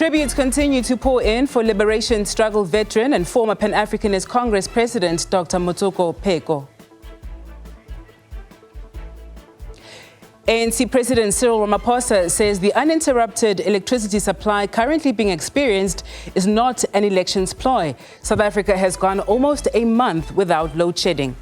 Tributes continue to pour in for liberation struggle veteran and former Pan-Africanist Congress President Dr. Peco. ANC President Cyril Ramaphosa says the uninterrupted electricity supply currently being experienced is not an elections ploy. South Africa has gone almost a month without load shedding.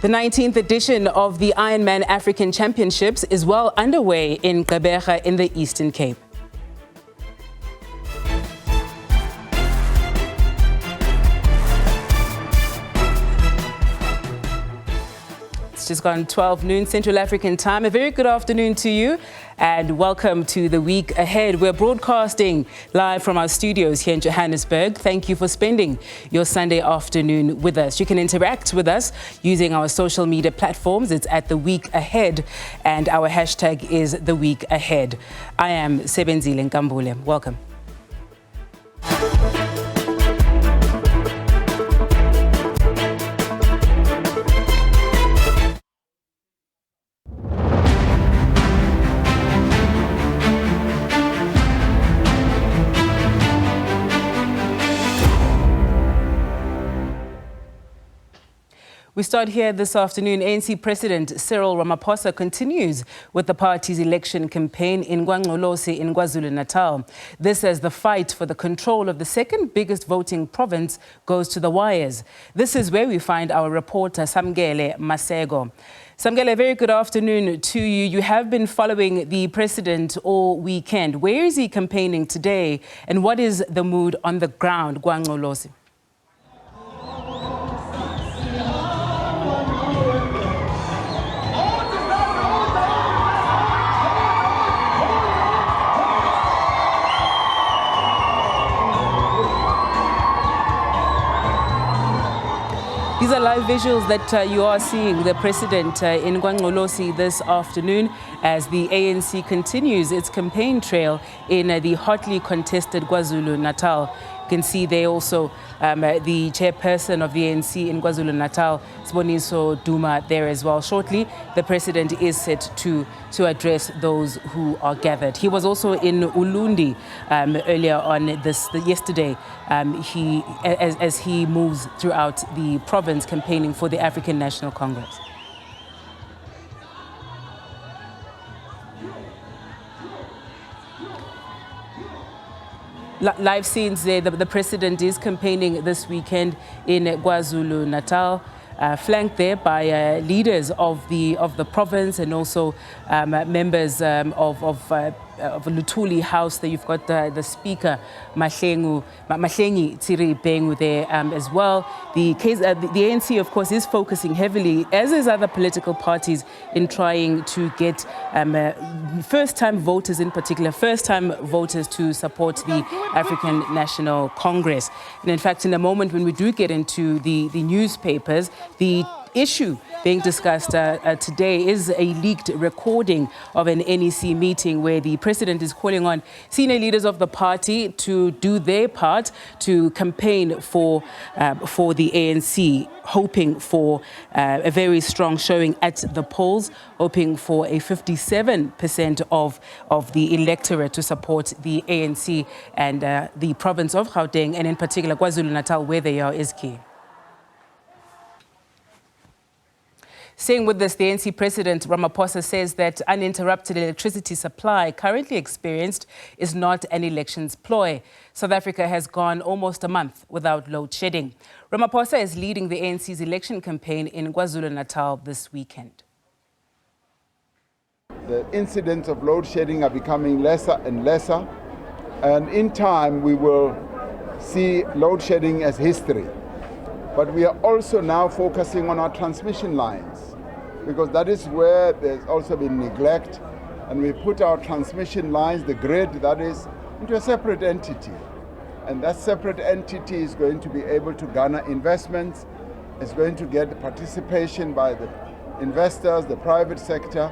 The 19th edition of the Ironman African Championships is well underway in Gqeberha in the Eastern Cape. It's just gone 12 noon Central African time. A very good afternoon to you and welcome to the week ahead. We're broadcasting live from our studios here in Johannesburg. Thank you for spending your Sunday afternoon with us. You can interact with us using our social media platforms. It's at The Week Ahead and our hashtag is The Week Ahead. I am Sebenzile Nkambule. Welcome. We start here this afternoon. ANC President Cyril Ramaphosa continues with the party's election campaign in Ngwangqolosi in KwaZulu-Natal. This as the fight for the control of the second biggest voting province goes to the wires. This is where we find our reporter Samgele Masego. Samgele, a very good afternoon to you. You have been following the president all weekend. Where is he campaigning today and what is the mood on the ground, Ngwangqolosi? These are live visuals that you are seeing the president in Ngwangqolosi this afternoon as the ANC continues its campaign trail in the hotly contested KwaZulu-Natal. You can see there also the chairperson of the ANC in KwaZulu-Natal, Siboniso Duma, there as well. Shortly, the president is set to address those who are gathered. He was also in Ulundi earlier on yesterday. As he moves throughout the province campaigning for the African National Congress. Live scenes there. The president is campaigning this weekend in KwaZulu-Natal, flanked there by leaders of the province and also members of Luthuli House. There you've got the speaker Mahlengi Tsiri Bengu there as well. The ANC, of course, is focusing heavily, as is other political parties, in trying to get first-time voters, in particular, first-time voters to support the African National Congress. And in fact, in a moment when we do get into the newspapers, the issue being discussed today is a leaked recording of an NEC meeting where the president is calling on senior leaders of the party to do their part to campaign for the ANC, hoping for a very strong showing at the polls, hoping for a 57% of the electorate to support the ANC and the province of Gauteng, and in particular KwaZulu-Natal, where they are, is key. Staying with this, the ANC President Ramaphosa says that uninterrupted electricity supply currently experienced is not an elections ploy. South Africa has gone almost a month without load shedding. Ramaphosa is leading the ANC's election campaign in KwaZulu-Natal this weekend. The incidents of load shedding are becoming lesser and lesser, and in time we will see load shedding as history. But we are also now focusing on our transmission lines, because that is where there's also been neglect, and we put our transmission lines, the grid, that is, into a separate entity. And that separate entity is going to be able to garner investments, is going to get participation by the investors, the private sector,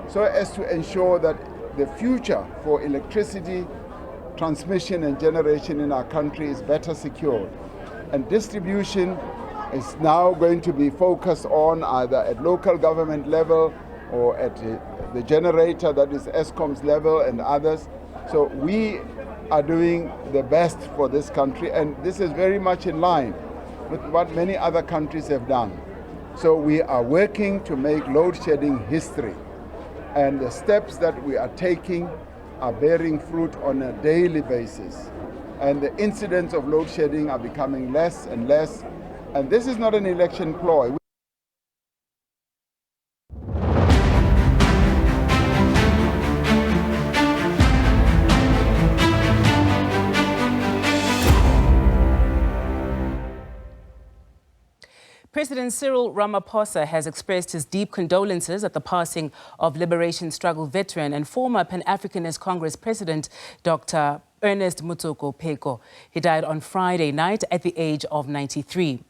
so as to ensure that the future for electricity transmission and generation in our country is better secured. And distribution is now going to be focused on either at local government level or at the generator that is Eskom's level and others. So we are doing the best for this country, and this is very much in line with what many other countries have done. So we are working to make load shedding history, and the steps that we are taking are bearing fruit on a daily basis. And the incidents of load shedding are becoming less and less. And this is not an election ploy. President Cyril Ramaphosa has expressed his deep condolences at the passing of Liberation Struggle veteran and former Pan-Africanist Congress President Dr. Ernest Mutsoko Peco. He died on Friday night at the age of 93.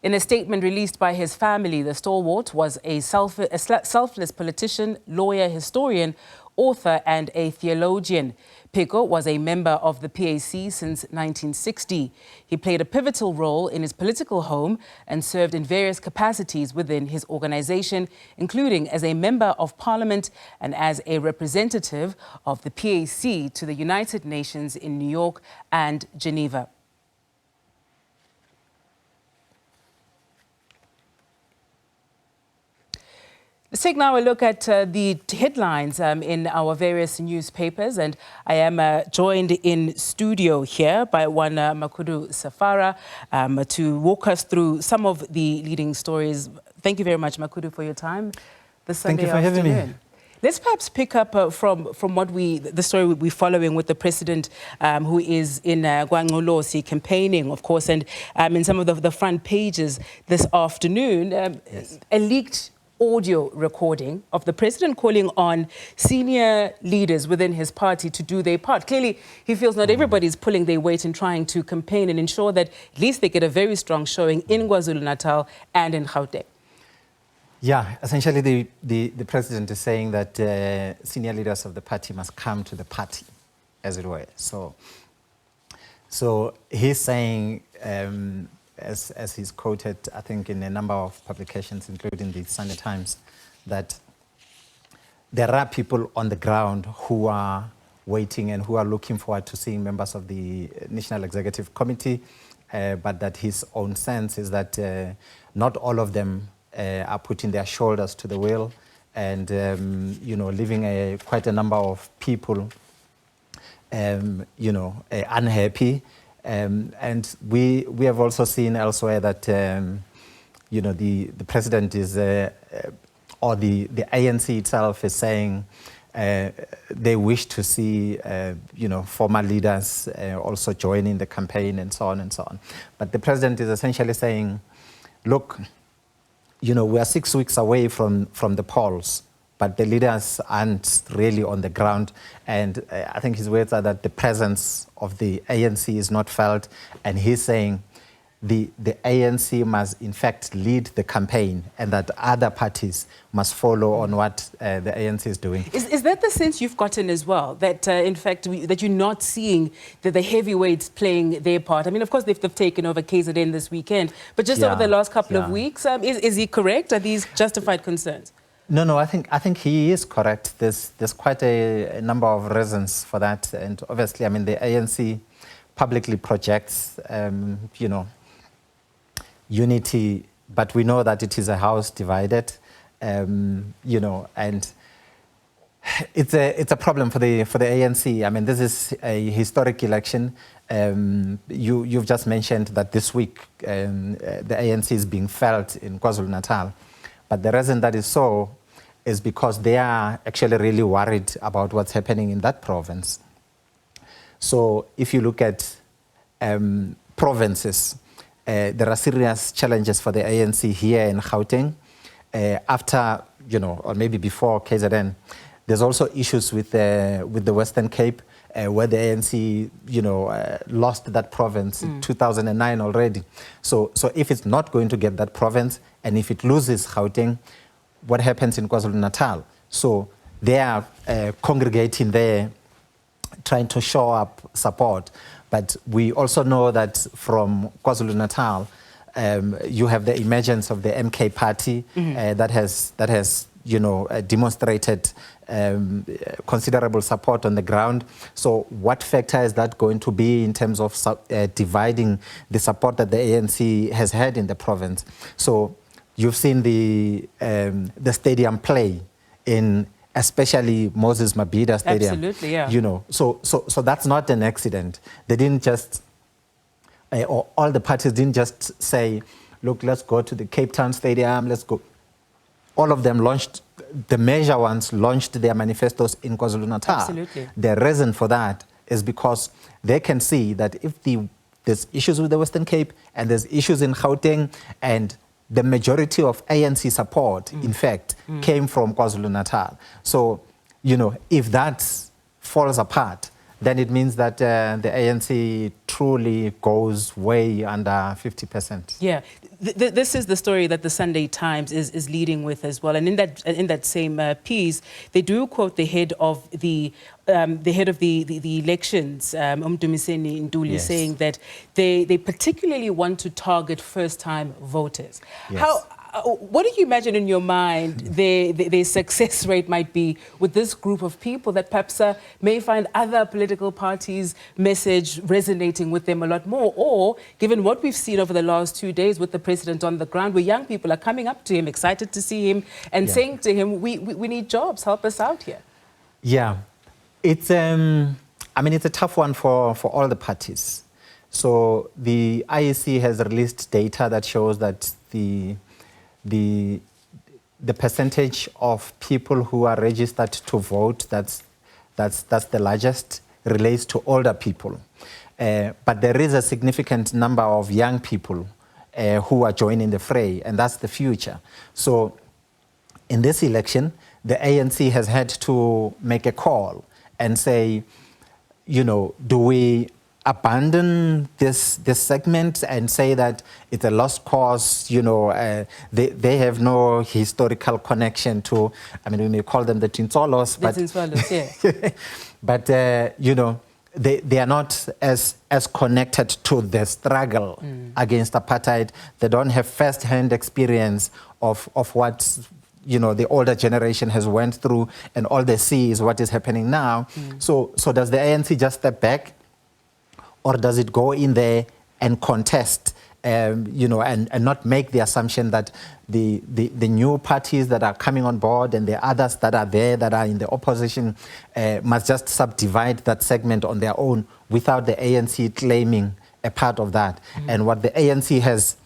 In a statement released by his family, the stalwart was a selfless politician, lawyer, historian, author and a theologian. Peco was a member of the PAC since 1960. He played a pivotal role in his political home and served in various capacities within his organization, including as a member of parliament and as a representative of the PAC to the United Nations in New York and Geneva. Let's take now a look at the headlines in our various newspapers, and I am joined in studio here by one Makudu Safara to walk us through some of the leading stories. Thank you very much, Makudu, for your time this Sunday afternoon. Thank you for having me. Let's perhaps pick up from what the story we're following with the president who is in Gwangolosi campaigning, of course, and in some of the front pages this afternoon, yes. A leaked audio recording of the president calling on senior leaders within his party to do their part. Clearly, he feels not everybody's pulling their weight in trying to campaign and ensure that at least they get a very strong showing in KwaZulu-Natal and in Gauteng. Yeah, essentially the president is saying that senior leaders of the party must come to the party, as it were. So he's saying, as he's quoted, I think, in a number of publications, including the Sunday Times, that there are people on the ground who are waiting and who are looking forward to seeing members of the National Executive Committee, but that his own sense is that not all of them are putting their shoulders to the wheel and, leaving quite a number of people, unhappy. And we have also seen elsewhere that, the president is, or the ANC itself is saying they wish to see, former leaders also joining the campaign and so on and so on. But the president is essentially saying, look, we are 6 weeks away from the polls, but the leaders aren't really on the ground. And I think his words are that the presence of the ANC is not felt. And he's saying the ANC must, in fact, lead the campaign and that other parties must follow on what the ANC is doing. Is that the sense you've gotten as well? That, in fact, that you're not seeing the heavyweights playing their part? I mean, of course, they've taken over KZN this weekend, but just over the last couple of weeks, is he correct? Are these justified concerns? No, I think he is correct. There's quite a number of reasons for that. And obviously, I mean, the ANC publicly projects, unity, but we know that it is a house divided, and it's a problem for the ANC. I mean, this is a historic election. You've just mentioned that this week the ANC is being felt in KwaZulu-Natal. But the reason that is so is because they are actually really worried about what's happening in that province. So if you look at provinces, there are serious challenges for the ANC here in Gauteng. After, or maybe before KZN, there's also issues with the Western Cape, where the ANC, lost that province in 2009 already. So if it's not going to get that province, and if it loses Gauteng, what happens in KwaZulu-Natal? So they are congregating there, trying to show up support. But we also know that from KwaZulu-Natal, you have the emergence of the MK party that has demonstrated considerable support on the ground. So what factor is that going to be in terms of dividing the support that the ANC has had in the province? So you've seen the stadium play in especially Moses Mabhida Stadium. Absolutely, yeah. So that's not an accident. They didn't just, or all the parties didn't just say, look, let's go to the Cape Town Stadium, let's go. All of them launched, the major ones launched their manifestos in KwaZulu-Natal. Absolutely. The reason for that is because they can see that if there's issues with the Western Cape and there's issues in Gauteng, and the majority of ANC support, in fact, came from KwaZulu-Natal. So, if that falls apart, then it means that the ANC truly goes way under 50%. Yeah, this is the story that the Sunday Times is leading with as well. And in that same piece, they do quote the head of the elections, Umdumiseni Nduli, Yes. saying that they particularly want to target first-time voters. Yes. What do you imagine in your mind their success rate might be with this group of people that perhaps may find other political parties' message resonating with them a lot more? Or, given what we've seen over the last 2 days with the president on the ground, where young people are coming up to him, excited to see him, and saying to him, we need jobs, help us out here. Yeah. It's, it's a tough one for all the parties. So the IEC has released data that shows that the percentage of people who are registered to vote, that's the largest, relates to older people. But there is a significant number of young people who are joining the fray, and that's the future. So in this election, the ANC has had to make a call and say, do we abandon this segment and say that it's a lost cause? They have no historical connection to, we may call them the Tinsolos, but yeah. but they are not as connected to the struggle against apartheid. They don't have first-hand experience of what the older generation has went through, and all they see is what is happening now. So does the ANC just step back, or does it go in there and contest, and not make the assumption that the new parties that are coming on board and the others that are there that are in the opposition must just subdivide that segment on their own without the ANC claiming a part of that? And what the ANC has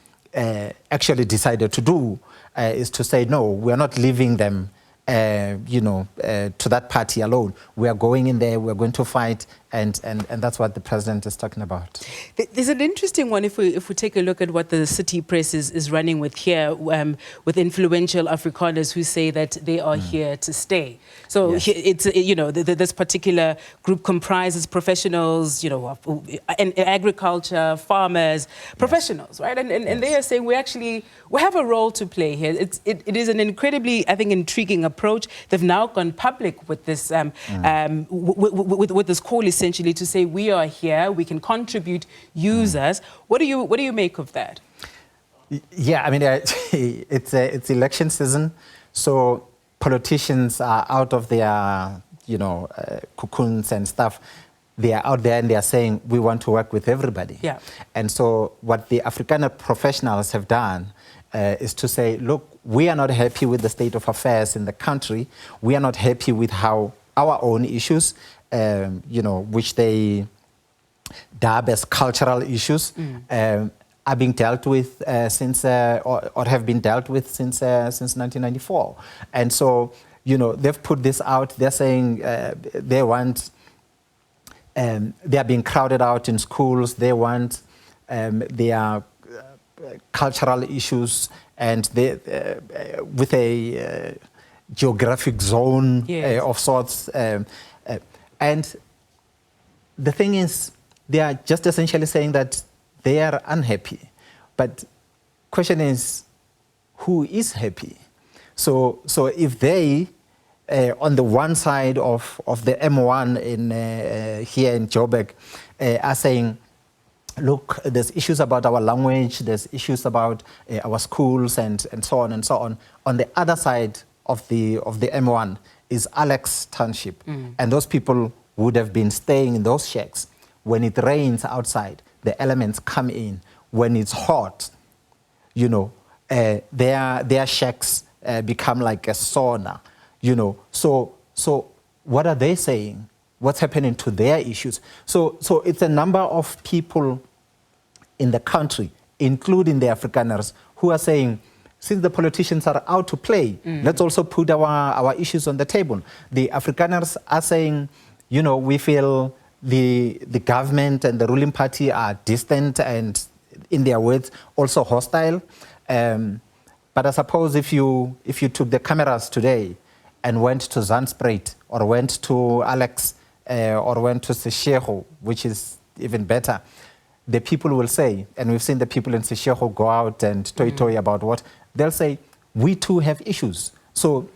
actually decided to do is to say, no, we're not leaving them to that party alone. We are going in there, we're going to fight, and that's what the president is talking about. There's an interesting one if we take a look at what the city press is running with here, with influential Afrikaners who say that they are here to stay. So yes. It's, this particular group comprises professionals, and agriculture, farmers, professionals, right? And they are saying we have a role to play here. It is an incredibly, I think, intriguing approach. They've now gone public with this, with this call, essentially, to say we are here, we can contribute, use us. What do you make of that? Yeah, it's election season, so politicians are out of their cocoons and stuff. They are out there and they are saying we want to work with everybody. Yeah. And so what the Afrikaner professionals have done is to say, look, we are not happy with the state of affairs in the country. We are not happy with how our own issues, which they dub as cultural issues, are being dealt with since, or have been dealt with since 1994. And so, they've put this out. They're saying they want, they are being crowded out in schools. They want their cultural issues, and they, with a geographic zone of sorts. And the thing is, they are just essentially saying that they are unhappy. But question is, who is happy? So if they, on the one side of the M1 here in Joburg, are saying, look, there's issues about our language, there's issues about our schools and so on and so on. On the other side of the M1 is Alex Township. And those people would have been staying in those shacks. When it rains outside, the elements come in. When it's hot, you know, their shacks become like a sauna, you know. So what are they saying? What's happening to their issues? So it's a number of people in the country, including the Afrikaners, who are saying, since the politicians are out to play, let's also put our issues on the table. The Afrikaners are saying, you know, we feel the government and the ruling party are distant and, in their words, also hostile. But I suppose if you took the cameras today and went to Zandspruit or went to Alex or went to Seshego, which is even better, the people will say, and we've seen the people in Seshego go out and toy about what, they'll say, we too have issues. So,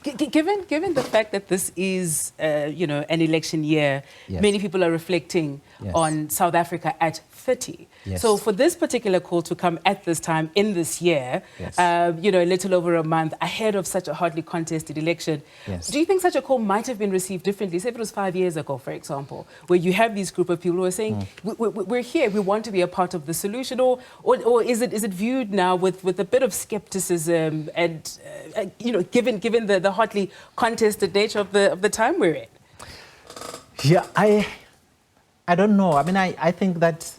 given the fact that this is, you know, an election year, many people are reflecting on South Africa at 30. So for this particular call to come at this time in this year, you know, a little over a month ahead of such a hotly contested election, do you think such a call might have been received differently? Say if it was 5 years ago, for example, where you have this group of people who are saying, we're here, we want to be a part of the solution, or is it viewed now with a bit of skepticism and, you know, given the hotly contested nature of the time we're in? Yeah, I don't know. I mean, I think that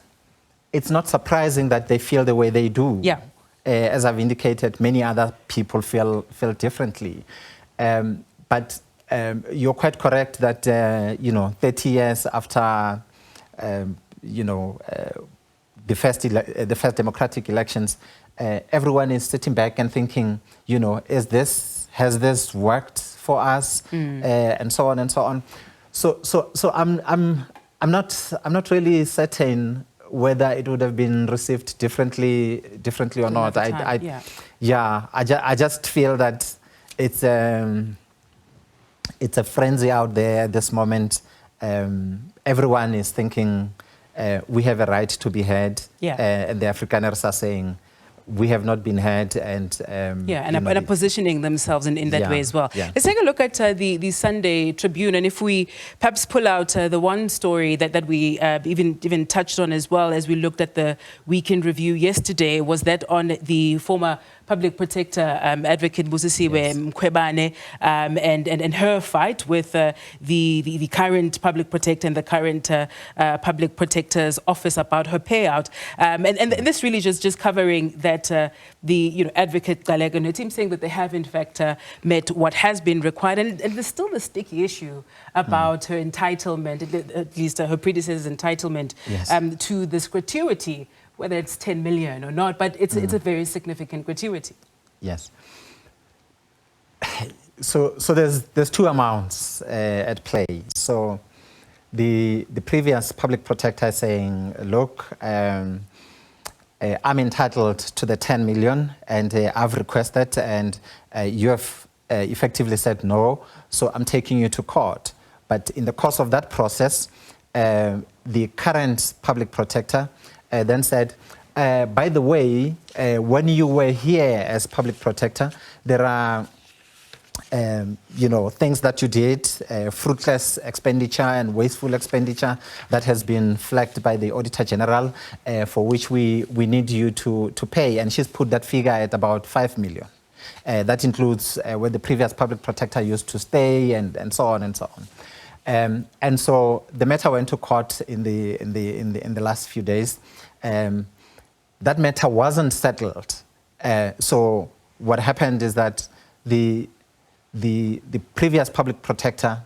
it's not surprising that they feel the way they do. Yeah. As I've indicated, many other people feel differently. But you're quite correct that, you know, 30 years after, you know, the first democratic elections, everyone is sitting back and thinking, you know, has this worked for us, and so on and so on. So I'm not really certain whether it would have been received differently or not. I just feel that it's a frenzy out there at this moment. Everyone is thinking we have a right to be heard, and the Afrikaners are saying we have not been heard, and are positioning themselves in that way as well. Let's take a look at the Sunday Tribune, and if we perhaps pull out the one story that we even touched on as well as we looked at the weekend review yesterday, was that on the former Public Protector Advocate Busisiwe Mkhwebane and her fight with the current Public Protector and the current Public Protector's office about her payout. And this really just covering that the Advocate Galega and her team saying that they have in fact met what has been required. And there's still the sticky issue about her entitlement, at least her predecessor's entitlement to this gratuity, whether it's 10 million or not, but it's a very significant gratuity. Yes. So there's two amounts at play. So the previous public protector is saying, look, I'm entitled to the 10 million and I've requested, and you have effectively said no, so I'm taking you to court. But in the course of that process, the current public protector then said, by the way, when you were here as public protector, there are things that you did, fruitless expenditure and wasteful expenditure that has been flagged by the Auditor General, for which we need you to pay. And she's put that figure at about 5 million. That includes where the previous public protector used to stay and so on and so on. And so the matter went to court in the last few days. That matter wasn't settled. So what happened is that the previous public protector,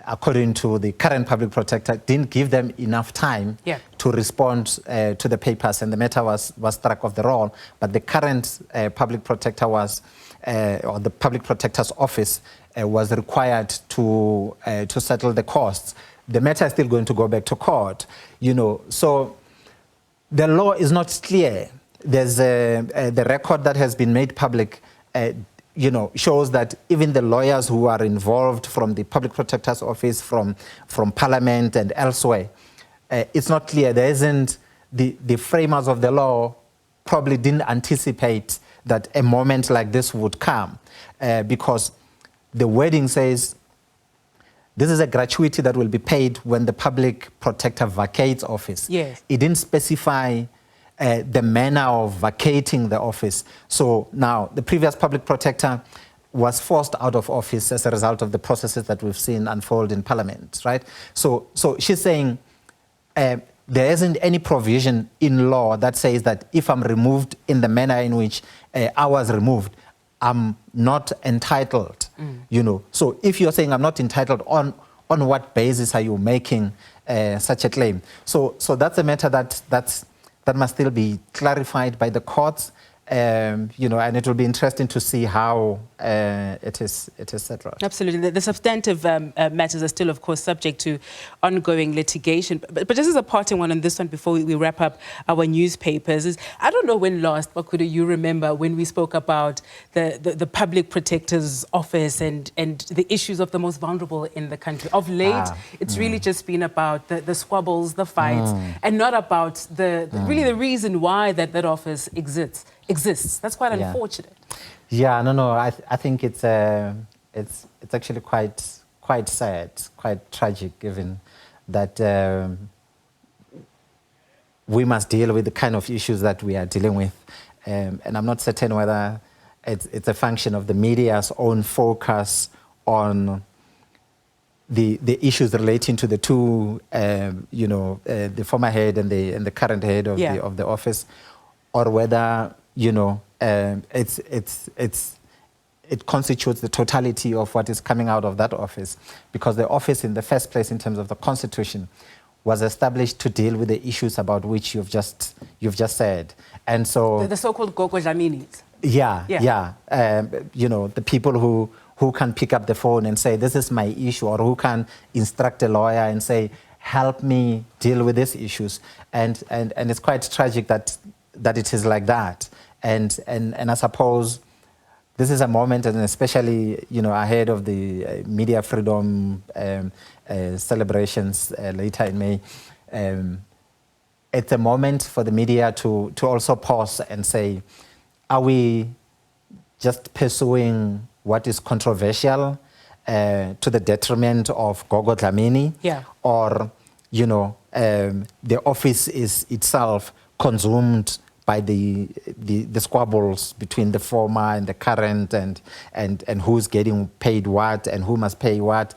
according to the current public protector, didn't give them enough time to respond to the papers, and the matter was struck off the roll. But the current public protector was, or the public protector's office was required to settle the costs. The matter is still going to go back to court, So the law is not clear. There's the record that has been made public, shows that even the lawyers who are involved from the Public Protector's Office, from Parliament and elsewhere, it's not clear. There isn't, the framers of the law probably didn't anticipate that a moment like this would come, because the wording says this is a gratuity that will be paid when the public protector vacates office. Yes. It didn't specify the manner of vacating the office. So now the previous public protector was forced out of office as a result of the processes that we've seen unfold in Parliament, right? So she's saying there isn't any provision in law that says that if I'm removed in the manner in which I was removed, I'm not entitled, you know. So if you're saying I'm not entitled, on what basis are you making such a claim? So that's a matter that must still be clarified by the courts, you know, and it will be interesting to see how it is settled. Absolutely. The substantive matters are still, of course, subject to ongoing litigation. But just as a parting one on this one before we wrap up our newspapers, I don't know when last, Makuda, you remember when we spoke about the public protector's office and the issues of the most vulnerable in the country. Of late, it's really just been about the squabbles, the fights, and not about really the reason why that office exists. That's quite unfortunate. Yeah, no. I think it's actually quite sad, quite tragic, given that we must deal with the kind of issues that we are dealing with, and I'm not certain whether it's a function of the media's own focus on the issues relating to the two, you know, the former head and the current head of the office, or whether, you know, it constitutes the totality of what is coming out of that office, because the office in the first place, in terms of the Constitution, was established to deal with the issues about which you've just said, and so the so-called Gogo Dlaminis. You know, the people who can pick up the phone and say this is my issue, or who can instruct a lawyer and say help me deal with these issues, and it's quite tragic that it is like that. And I suppose this is a moment, and especially, you know, ahead of the media freedom celebrations later in May, it's a moment for the media to also pause and say, are we just pursuing what is controversial to the detriment of Gogo Dlamini? Yeah. Or, you know, the office is itself consumed by the squabbles between the former and the current, and who's getting paid what and who must pay what,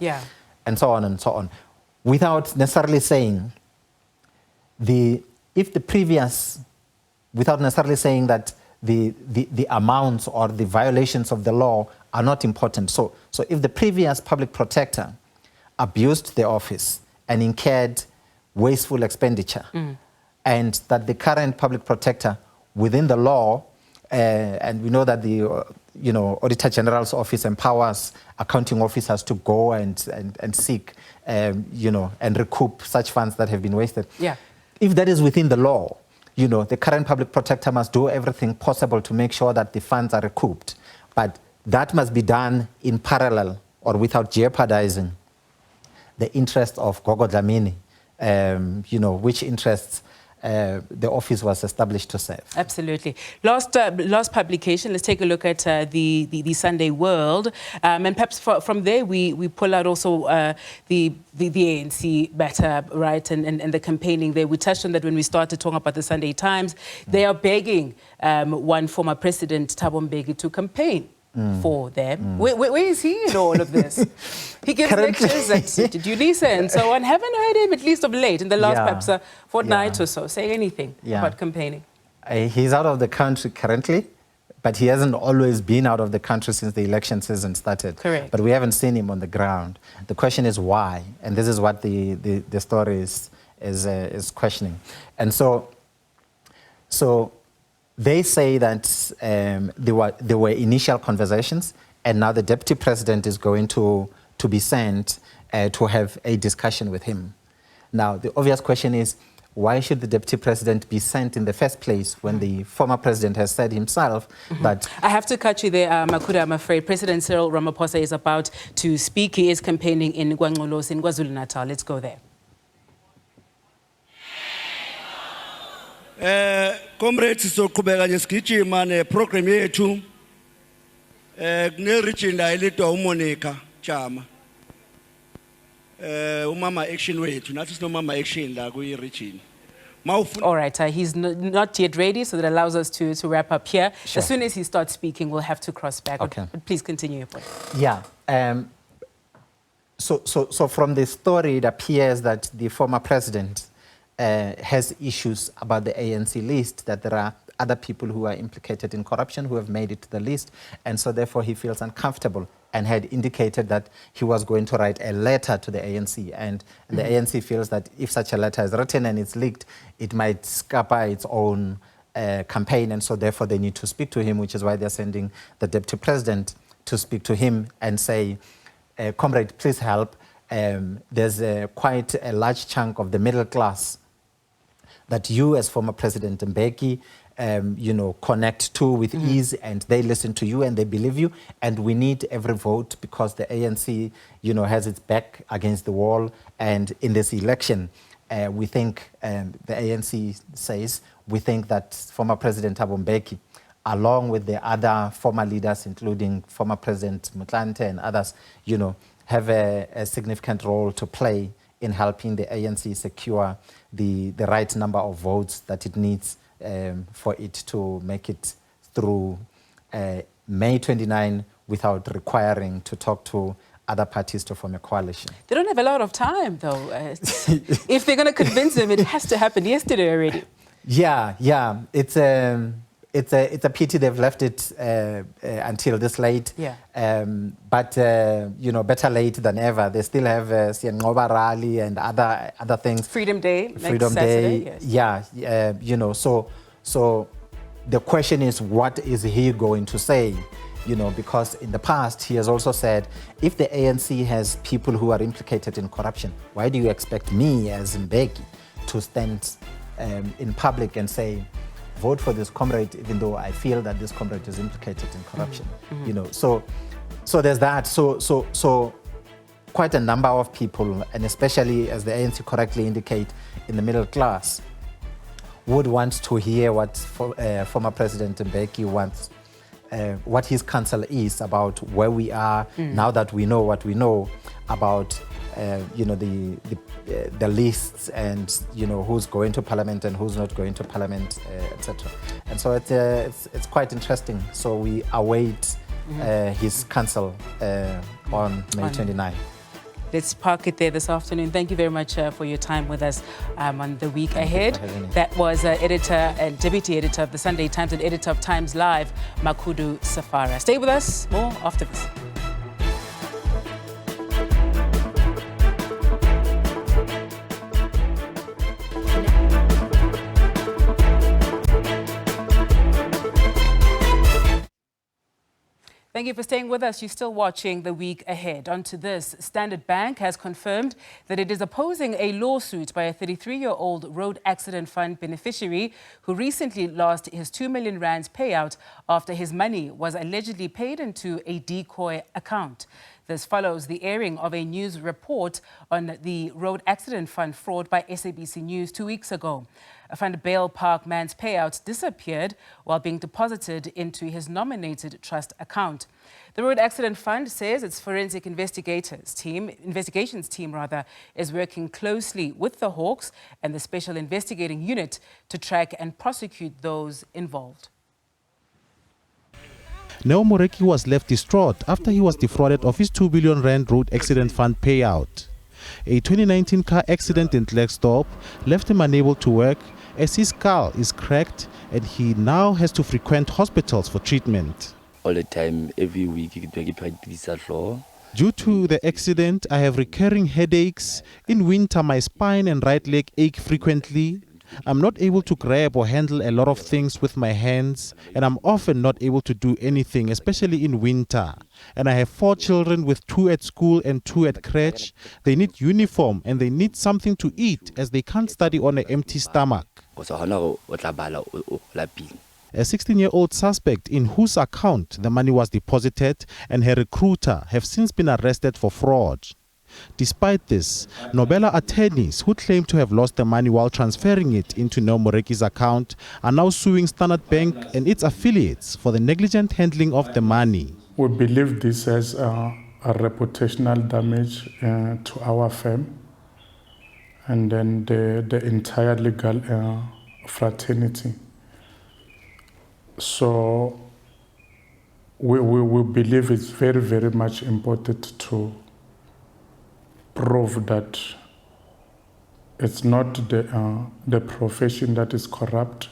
and so on, without necessarily saying without necessarily saying that the amounts or the violations of the law are not important. So if the previous public protector abused the office and incurred wasteful expenditure, and that the current public protector within the law, and we know that the Auditor General's office empowers accounting officers to go and seek, and recoup such funds that have been wasted. Yeah. If that is within the law, you know, the current public protector must do everything possible to make sure that the funds are recouped. But that must be done in parallel or without jeopardizing the interest of Gogo Dlamini, which interests the office was established to serve. Absolutely. Last publication, let's take a look at the Sunday World. And perhaps from there we pull out also the ANC matter, right, and the campaigning there. We touched on that when we started talking about the Sunday Times. They are begging one former president, Thabo Mbeki, to campaign for them. Where is he in all of this? He gives lectures at Julisa and so on. Haven't heard him, at least of late, in the last perhaps fortnight or so, say anything about campaigning. He's out of the country currently, but he hasn't always been out of the country since the election season started. Correct. But we haven't seen him on the ground. The question is why, and this is what the story is questioning. And so they say that there were initial conversations, and now the deputy president is going to be sent to have a discussion with him. Now, the obvious question is, why should the deputy president be sent in the first place when the former president has said himself that... I have to cut you there, Makuda, I'm afraid. President Cyril Ramaphosa is about to speak. He is campaigning in Gwangxolosi in KwaZulu-Natal. Let's go there. Comrades soqhubeka nje sigijima neprogram yethu kune region la elitwa uMonica Chama umama action wethu nathi sinomama action la kuyi region. All right, he's not yet ready, so that allows us to wrap up here. Sure. As soon as he starts speaking, we'll have to cross back. Okay. But please continue your point. Yeah. So from the story, it appears that the former president has issues about the ANC list, that there are other people who are implicated in corruption who have made it to the list, and so therefore he feels uncomfortable and had indicated that he was going to write a letter to the ANC. And the ANC feels that if such a letter is written and it's leaked, it might scupper its own campaign, and so therefore they need to speak to him, which is why they're sending the deputy president to speak to him and say, comrade, please help. There's quite a large chunk of the middle class that you as former President Mbeki connect to with ease, and they listen to you and they believe you, and we need every vote because the ANC, has its back against the wall, and in this election, we think, the ANC says, we think that former President Thabo Mbeki, along with the other former leaders, including former President Motlanthe and others, have a significant role to play in helping the ANC secure the right number of votes that it needs for it to make it through May 29 without requiring to talk to other parties to form a coalition. They don't have a lot of time, though. If they're going to convince them, it has to happen yesterday already. Yeah. It's a pity they've left it until this late. Yeah. But better late than ever. They still have Siengoba rally and other things. Freedom Day next Freedom Saturday. Day. Yes. Yeah. So the question is, what is he going to say? Because in the past he has also said, if the ANC has people who are implicated in corruption, why do you expect me as Mbeki to stand in public and say, vote for this comrade, even though I feel that this comrade is implicated in corruption? So there's that. So quite a number of people, and especially, as the ANC correctly indicate, in the middle class, would want to hear what former President Mbeki wants, what his counsel is about where we are now that we know what we know about the lists and who's going to parliament and who's not going to parliament, etc. And so it's quite interesting. So we await his counsel on May 29. Let's park it there this afternoon. Thank you very much for your time with us on the week ahead. That was editor and deputy editor of the Sunday Times and editor of Times Live, Makudu Safara. Stay with us. More after this. Thank you for staying with us. You're still watching The Week Ahead. On to this, Standard Bank has confirmed that it is opposing a lawsuit by a 33-year-old road accident fund beneficiary who recently lost his 2 million rands payout after his money was allegedly paid into a decoy account. This follows the airing of a news report on the road accident fund fraud by SABC News 2 weeks ago. A Vanderbijl Park man's payout disappeared while being deposited into his nominated trust account. The Road Accident Fund says its forensic investigations team is working closely with the Hawks and the Special Investigating Unit to track and prosecute those involved. Neo Moreki was left distraught after he was defrauded of his 2 billion rand road accident fund payout. A 2019 car accident in Klerksdorp left him unable to work as his skull is cracked and he now has to frequent hospitals for treatment. All the time, every week, due to the accident, I have recurring headaches. In winter, my spine and right leg ache frequently. I'm not able to grab or handle a lot of things with my hands, and I'm often not able to do anything, especially in winter. And I have 4 children with 2 at school and 2 at crèche. They need uniform and they need something to eat as they can't study on an empty stomach. A 16-year-old suspect in whose account the money was deposited and her recruiter have since been arrested for fraud. Despite this, Nobela attorneys who claim to have lost the money while transferring it into Neo Moreki's account are now suing Standard Bank and its affiliates for the negligent handling of the money. We believe this has a reputational damage to our firm and then the entire legal fraternity. So we believe it's very, very much important to prove that it's not the profession that is corrupt,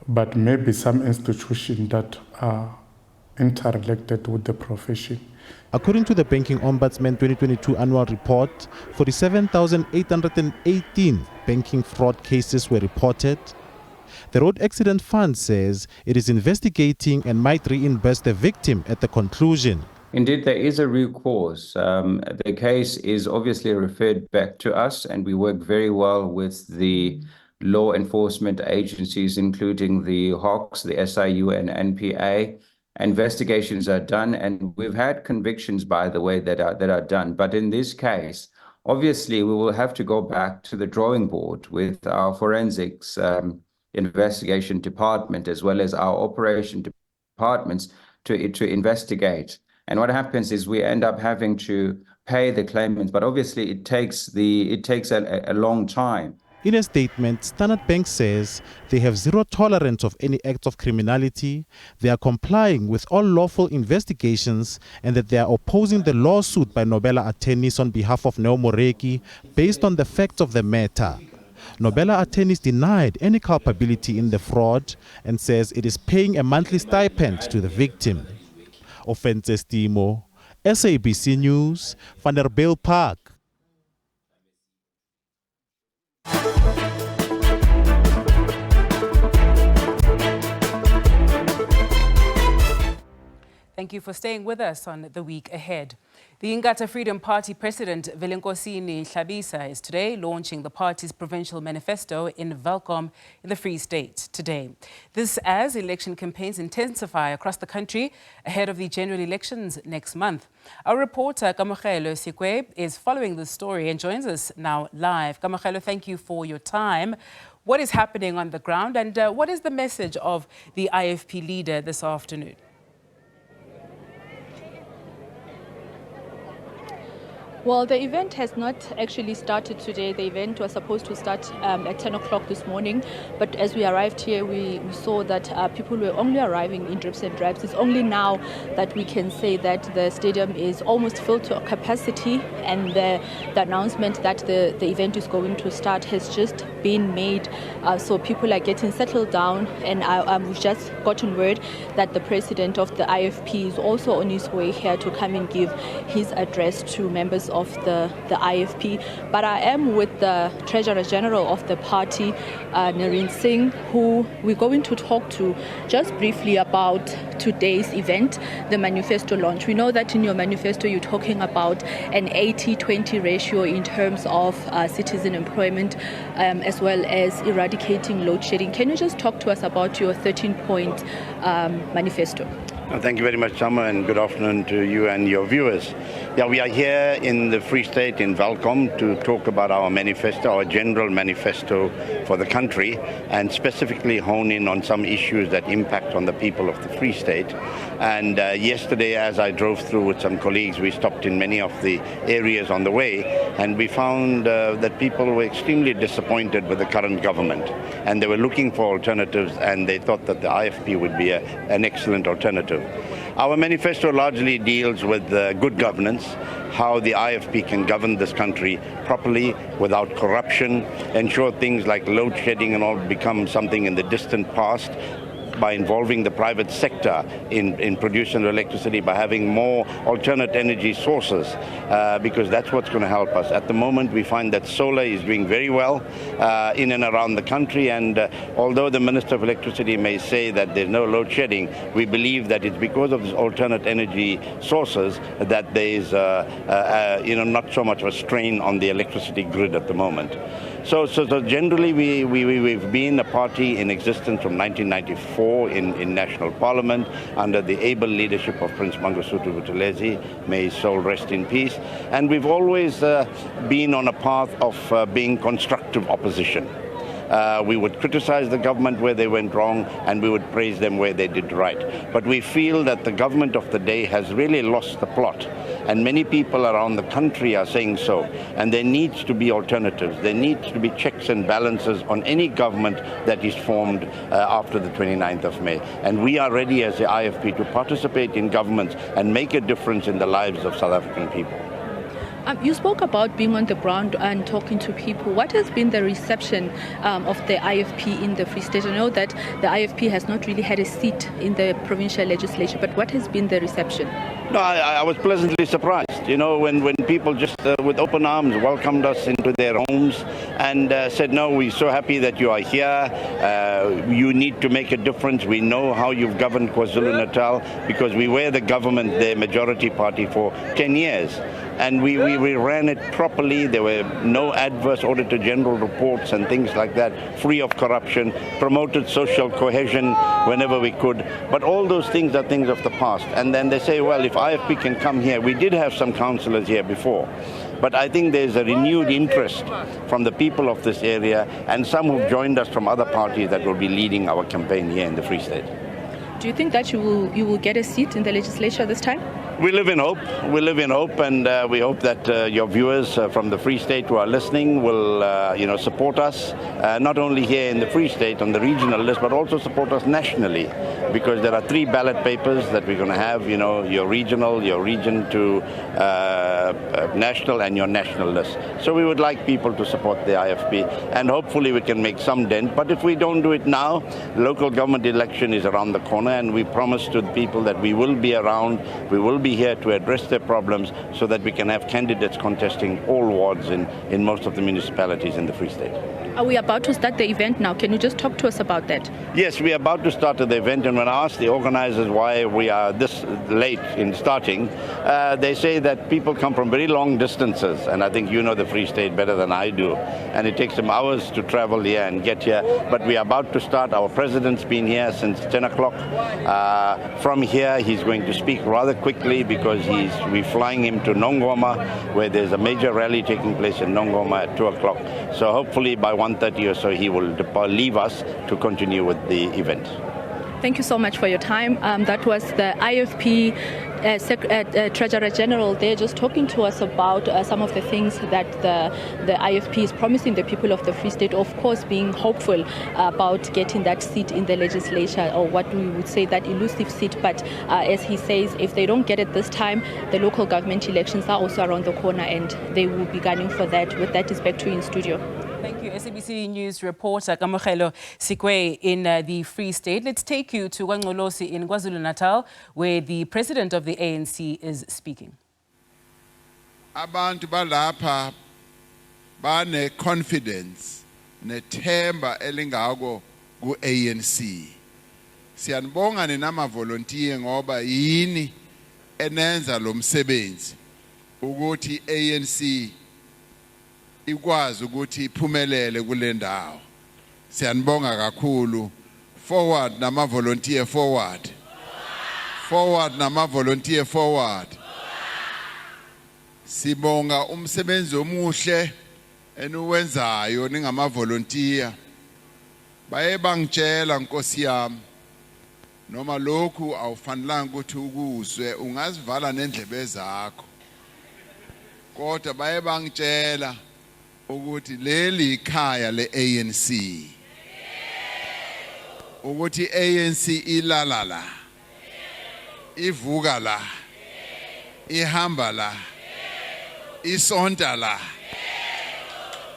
but maybe some institutions that are interrelated with the profession. According to the Banking Ombudsman 2022 annual report, 47,818 banking fraud cases were reported. The Road Accident Fund says it is investigating and might reimburse the victim at the conclusion. Indeed, there is a root cause. The case is obviously referred back to us, and we work very well with the law enforcement agencies, including the Hawks, the SIU, and NPA. Investigations are done, and we've had convictions, by the way, that are done. But in this case, obviously, we will have to go back to the drawing board with our forensics investigation department, as well as our operation departments, to investigate. And what happens is we end up having to pay the claimants, but obviously it takes a long time. In a statement, Standard Bank says they have zero tolerance of any acts of criminality, they are complying with all lawful investigations, and that they are opposing the lawsuit by Nobela attorneys on behalf of Neo Moreki based on the facts of the matter. Nobela attorneys denied any culpability in the fraud and says it is paying a monthly stipend to the victim. Offenses Timo, SABC News, Vanderbijlpark. Thank you for staying with us on the week ahead. The Ingata Freedom Party President Velenkosini Hlabisa is today launching the party's provincial manifesto in Welkom in the Free State today. This as election campaigns intensify across the country ahead of the general elections next month. Our reporter Kamokhelo Sikwe is following the story and joins us now live. Kamokhelo, thank you for your time. What is happening on the ground, and what is the message of the IFP leader this afternoon? Well, the event has not actually started today. The event was supposed to start at 10 o'clock this morning, but as we arrived here, we saw that people were only arriving in drips and drabs. It's only now that we can say that the stadium is almost filled to capacity, and the announcement that the event is going to start has just been made. So people are getting settled down, and we've just gotten word that the president of the IFP is also on his way here to come and give his address to members of the IFP. But I am with the Treasurer General of the party, Nareen Singh, who we're going to talk to just briefly about today's event, the manifesto launch. We know that in your manifesto you're talking about an 80-20 ratio in terms of citizen employment, as well as eradicating load shedding. Can you just talk to us about your 13-point manifesto? Thank you very much, Summer, and good afternoon to you and your viewers. Yeah, we are here in the Free State in Welkom to talk about our manifesto, our general manifesto for the country, and specifically hone in on some issues that impact on the people of the Free State. And yesterday, as I drove through with some colleagues, we stopped in many of the areas on the way, and we found that people were extremely disappointed with the current government, and they were looking for alternatives, and they thought that the IFP would be an excellent alternative. Our manifesto largely deals with good governance, how the IFP can govern this country properly without corruption, ensure things like load shedding and all become something in the distant past, by involving the private sector in producing electricity, by having more alternate energy sources, because that's what's going to help us. At the moment, we find that solar is doing very well in and around the country, and although the Minister of Electricity may say that there's no load shedding, we believe that it's because of these alternate energy sources that there is not so much of a strain on the electricity grid at the moment. So generally we've been a party in existence from 1994 in National Parliament under the able leadership of Prince Mangosuthu Buthelezi, may his soul rest in peace. And we've always been on a path of being constructive opposition. We would criticize the government where they went wrong, and we would praise them where they did right. But we feel that the government of the day has really lost the plot, and many people around the country are saying so. And there needs to be alternatives. There needs to be checks and balances on any government that is formed after the 29th of May. And we are ready as the IFP to participate in governments and make a difference in the lives of South African people. You spoke about being on the ground and talking to people. What has been the reception of the IFP in the Free State? I know that the IFP has not really had a seat in the provincial legislature, but what has been the reception? No, I was pleasantly surprised, you know, when people just with open arms welcomed us into their homes and said, no, we're so happy that you are here. You need to make a difference. We know how you've governed KwaZulu-Natal, because we were the government, the majority party, for 10 years. And we ran it properly. There were no adverse Auditor General reports and things like that, free of corruption, promoted social cohesion whenever we could. But all those things are things of the past. And then they say, well, if IFP can come here, we did have some councillors here before. But I think there's a renewed interest from the people of this area and some who've joined us from other parties that will be leading our campaign here in the Free State. Do you think that you will get a seat in the legislature this time? We live in hope. We live in hope, and we hope that your viewers from the Free State who are listening will, support us, not only here in the Free State on the regional list, but also support us nationally, because there are 3 ballot papers that we're going to have, your regional, your region to national, and your national list. So we would like people to support the IFP, and hopefully we can make some dent. But if we don't do it now, local government election is around the corner, and we promise to the people that we will be around, we will be here to address their problems so that we can have candidates contesting all wards in most of the municipalities in the Free State. Are we about to start the event now? Can you just talk to us about that? Yes, we are about to start the event, and when I asked the organizers why we are this late in starting, they say that people come from very long distances, and I think you know the Free State better than I do, and it takes them hours to travel here and get here, but we are about to start. Our president's been here since 10 o'clock. From here, he's going to speak rather quickly because we're flying him to Nongoma, where there's a major rally taking place in Nongoma at 2 o'clock. So hopefully by 1:30 or so he will leave us to continue with the event. Thank you so much for your time. That was the IFP Treasurer General there, just talking to us about some of the things that the IFP is promising the people of the Free State, of course being hopeful about getting that seat in the legislature, or what we would say that elusive seat. But as he says, if they don't get it this time, the local government elections are also around the corner and they will be gunning for that. With that, is back to you in studio. Thank you, SABC News reporter Kamogelo Sikwe in the Free State. Let's take you to Wangolosi in KwaZulu-Natal, where the president of the ANC is speaking. Abantu balapha bane confidence nethemba elingako ku-ANC. Siyanibonga nina volunteer ngoba yini enenza lo msebenzi ukuthi ANC ikwazi ukuthi iphumelele kule ndawo. Siyanibonga kakhulu. Forward nama volunteer forward. Forward nama volunteer forward. Sibonga umsebenzi omuhle enuwenzayo ningama volunteer. Baye bangitshela Nkosi yami, noma lokhu awufanelanga ukuthi ukuzwe, ungazivala nendlebe zakho. Kodwa baye bangitshela ukuthi leli ikhaya le-ANC, ukuthi i-ANC ilala la, ivuka la, ihamba la, isonta la,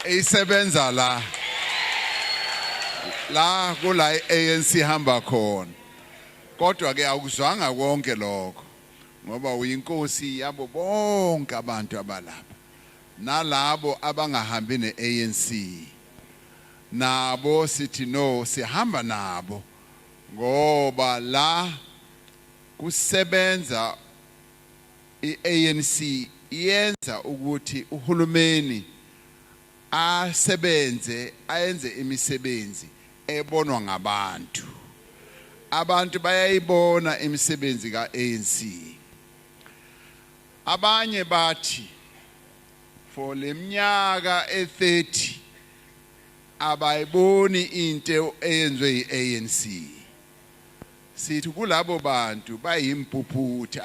isebenza la, la kula i-ANC hamba khona. Kodwa ke akuzwanga konke lokho, ngoba uyinkosi yabo bonke abantu abalapha. Nalabo abangahambi ne-ANC nabo sithi no, sihamba nabo ngoba la kusebenza i-ANC yenza ukuthi uhulumeni ayenze imisebenzi ebonwa ngabantu. Abantu bayayibona imisebenzi ka-ANC. Abanye bathi for lemnyaka e-30 abayiboni into eyenzwe yi-ANC. Sithi kulabo bantu bayimpuphuthi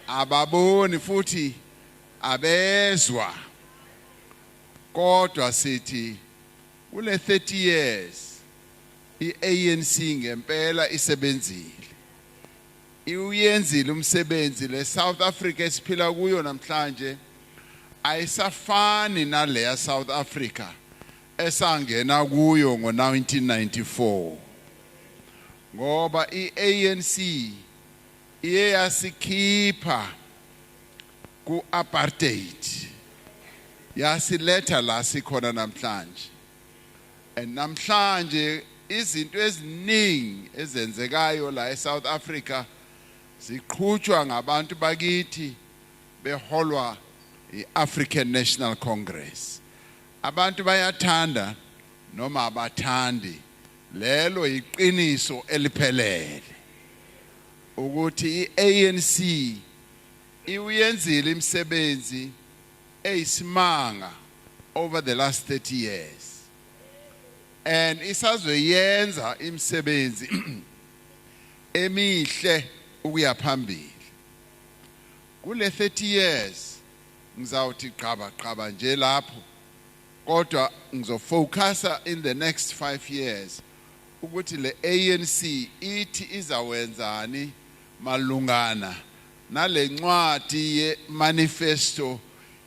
ababoni futhi abezwa. Kodwa sithi kule 30 years i-ANC ngempela isebenzile. Uyenzile umsebenzi le South Africa esiphila kuyo namhlanje ayisafani naleya South Africa esangena kuyo ngo-1994. Ngoba i-ANC iye yasikhipha ku-apartheid, yasiletha la sikhona namhlanje. And namhlanje izinto eziningi ezenzekayo la eSouth Africa ziqhutshwa ngabantu bakithi beholwa i-African National Congress. Abantu bayathanda noma abathandi, lelo iqiniso eliphelele ukuthi i-ANC uyenzile imisebenzi eyisimanga over the last 30 years. And isazoyenza imisebenzi emihle ukuya phambili. Kule 30 years ngizawuthi qaba nje lapho, kodwa ngizofocusa in the next 5 years ukuthi le ANC ithi izawenzani malungana nale ncwadi ye manifesto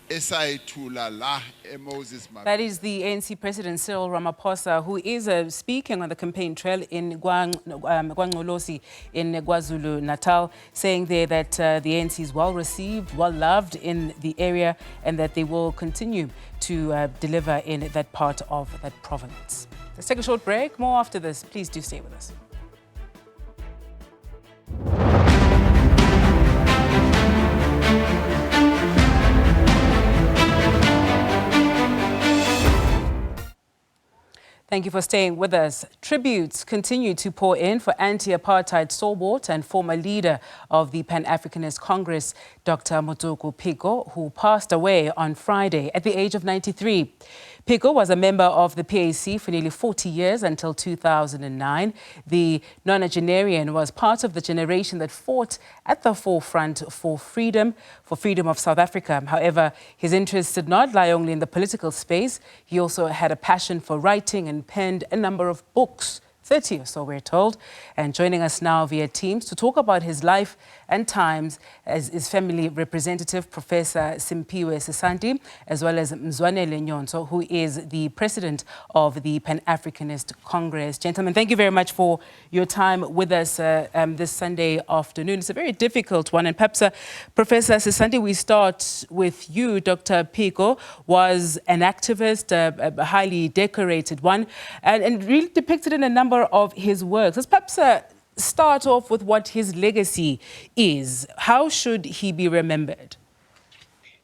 esayithula la eMoses. That is the ANC President Cyril Ramaphosa, who is speaking on the campaign trail in Gwangolosi in KwaZulu-Natal, saying there that the ANC is well received, well loved in the area, and that they will continue to deliver in that part of that province. Let's take a short break. More after this. Please do stay with us. Thank you for staying with us. Tributes continue to pour in for anti-apartheid stalwart and former leader of the Pan-Africanist Congress, Dr. Peco, who passed away on Friday at the age of 93. Peco was a member of the PAC for nearly 40 years until 2009. The nonagenarian was part of the generation that fought at the forefront for freedom of South Africa. However, his interests did not lie only in the political space. He also had a passion for writing and penned a number of books, 30 or so we're told. And joining us now via Teams to talk about his life and times as his family representative, Professor Simpiwe Sesanti, as well as Mzwanele Nyonso, who is the president of the Pan-Africanist Congress. Gentlemen, thank you very much for your time with us this Sunday afternoon. It's a very difficult one. And perhaps, Professor Sesanti, we start with you. Dr. Peco was an activist, a highly decorated one, and really depicted in a number of his works. Let's perhaps start off with what his legacy is. How should he be remembered?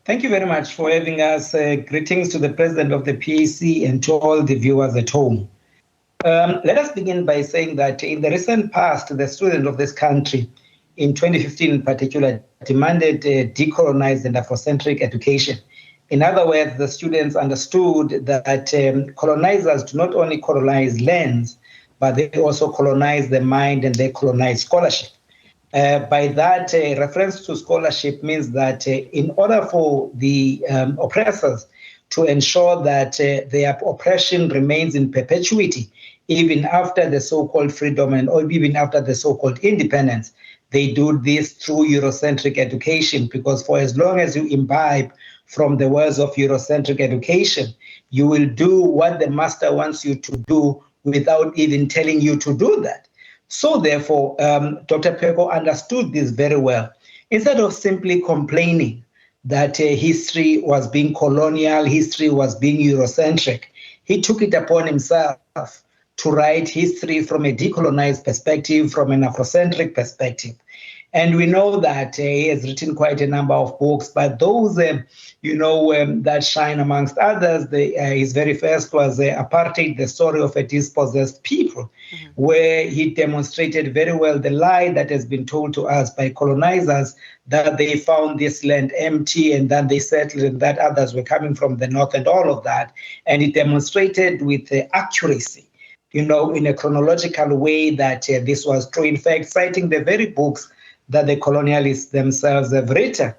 Thank you very much for having us. Greetings to the president of the PAC and to all the viewers at home. Let us begin by saying that in the recent past, the students of this country, in 2015 in particular, demanded decolonized and Afrocentric education. In other words, the students understood that colonizers do not only colonize lands, but they also colonize the mind and they colonize scholarship. By that, reference to scholarship means that in order for the oppressors to ensure that their oppression remains in perpetuity, even after the so-called freedom and or even after the so-called independence, they do this through Eurocentric education, because for as long as you imbibe from the words of Eurocentric education, you will do what the master wants you to do without even telling you to do that. So therefore, Dr. Peco understood this very well. Instead of simply complaining that history was being colonial, history was being Eurocentric, he took it upon himself to write history from a decolonized perspective, from an Afrocentric perspective. And we know that he has written quite a number of books, but those, that shine amongst others, his very first was Apartheid, the Story of a Dispossessed People, where he demonstrated very well the lie that has been told to us by colonizers that they found this land empty and that they settled and that others were coming from the north and all of that. And he demonstrated with accuracy, in a chronological way that this was true. In fact, citing the very books that the colonialists themselves have written.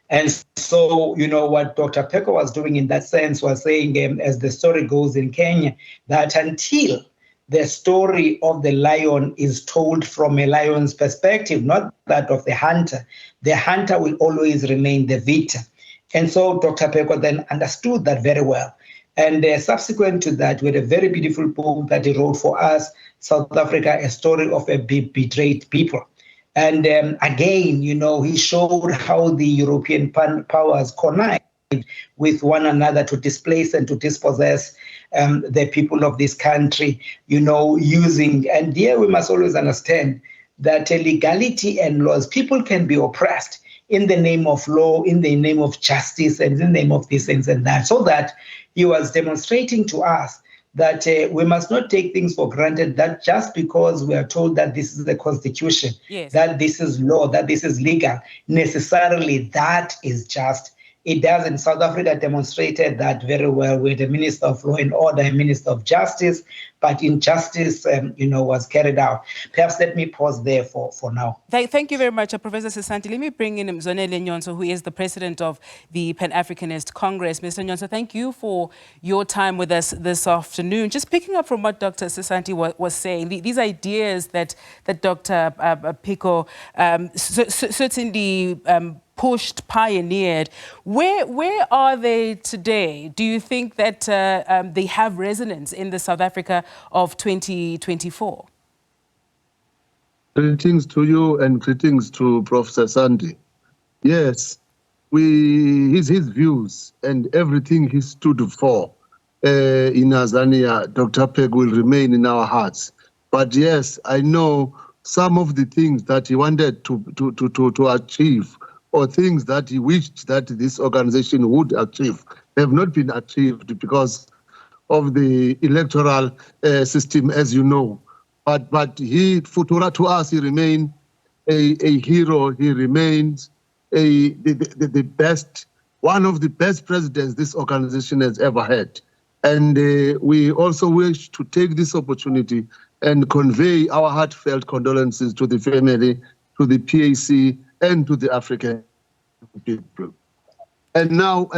And so, what Dr. Peco was doing in that sense was saying, as the story goes in Kenya, that until the story of the lion is told from a lion's perspective, not that of the hunter will always remain the victim. And so Dr. Peco then understood that very well. And subsequent to that, we had a very beautiful book that he wrote for us, South Africa, A Story of a Betrayed People. And again, he showed how the European powers connive with one another to displace and to dispossess the people of this country, using, and here we must always understand that legality and laws, people can be oppressed in the name of law, in the name of justice, and in the name of these things and that, so that he was demonstrating to us that we must not take things for granted, that just because we are told that this is the constitution, yes, that this is law, that this is legal, necessarily that is just. It does. In South Africa demonstrated that very well with the Minister of Law and Order and Minister of Justice, but injustice, was carried out. Perhaps let me pause there for now. Thank you very much, Professor Sesanti. Let me bring in Mzonele Nyonso, who is the president of the Pan-Africanist Congress. Mr. Nyonso, thank you for your time with us this afternoon. Just picking up from what Dr. Sesanti was saying, these ideas that Dr. Peco certainly pushed, pioneered. Where are they today? Do you think that they have resonance in the South Africa of 2024? Greetings to you and greetings to Professor Sandy. Yes, his views and everything he stood for in Tanzania, Dr. Peco will remain in our hearts. But yes, I know some of the things that he wanted to achieve, or things that he wished that this organization would achieve, have not been achieved because of the electoral system, as you know. But he, to us, he remained a hero. He remains the best, one of the best presidents this organization has ever had. And we also wish to take this opportunity and convey our heartfelt condolences to the family, to the PAC, and to the African people. And now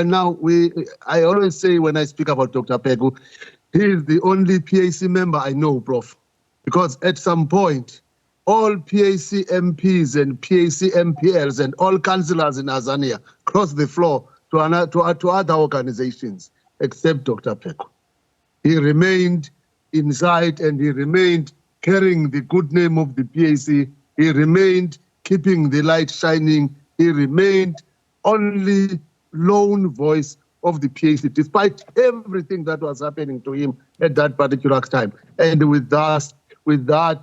I always say when I speak about Dr. Peco, he is the only PAC member I know, Prof. Because at some point, all PAC MPs and PAC MPLs and all councillors in Tanzania crossed the floor to other organizations, except Dr. Peco. He remained inside and he remained carrying the good name of the PAC. He remained keeping the light shining. He remained only lone voice of the PAC, despite everything that was happening to him at that particular time. And with that,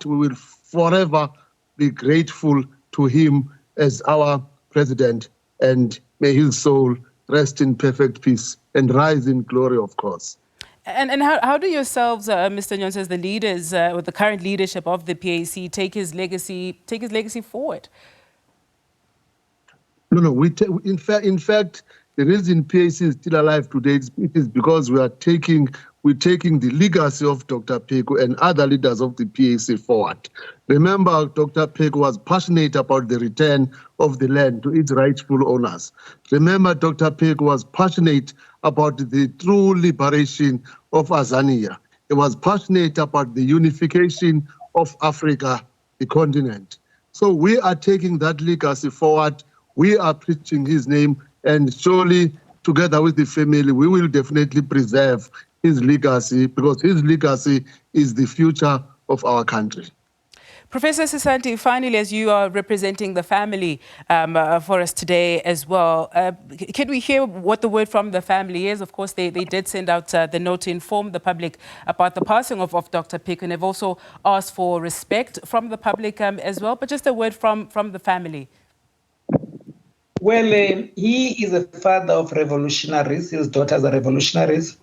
we will forever be grateful to him as our president, and may his soul rest in perfect peace and rise in glory, of course. And how do yourselves, Mr. Nyonso, as the leaders, with the current leadership of the PAC, take his legacy forward? No. In fact, the reason PAC is still alive today is because we're taking the legacy of Dr. Peco and other leaders of the PAC forward. Remember, Dr. Peco was passionate about the return of the land to its rightful owners. Remember, Dr. Peco was passionate about the true liberation of Tanzania. He was passionate about the unification of Africa, the continent. So we are taking that legacy forward. We are preaching his name, and surely, together with the family, we will definitely preserve his legacy, because his legacy is the future of our country. Professor Sisanti, finally, as you are representing the family for us today as well, can we hear what the word from the family is? Of course, they did send out the note to inform the public about the passing of Dr. Peco, and they've also asked for respect from the public as well, but just a word from the family. Well, he is a father of revolutionaries. His daughters are revolutionaries.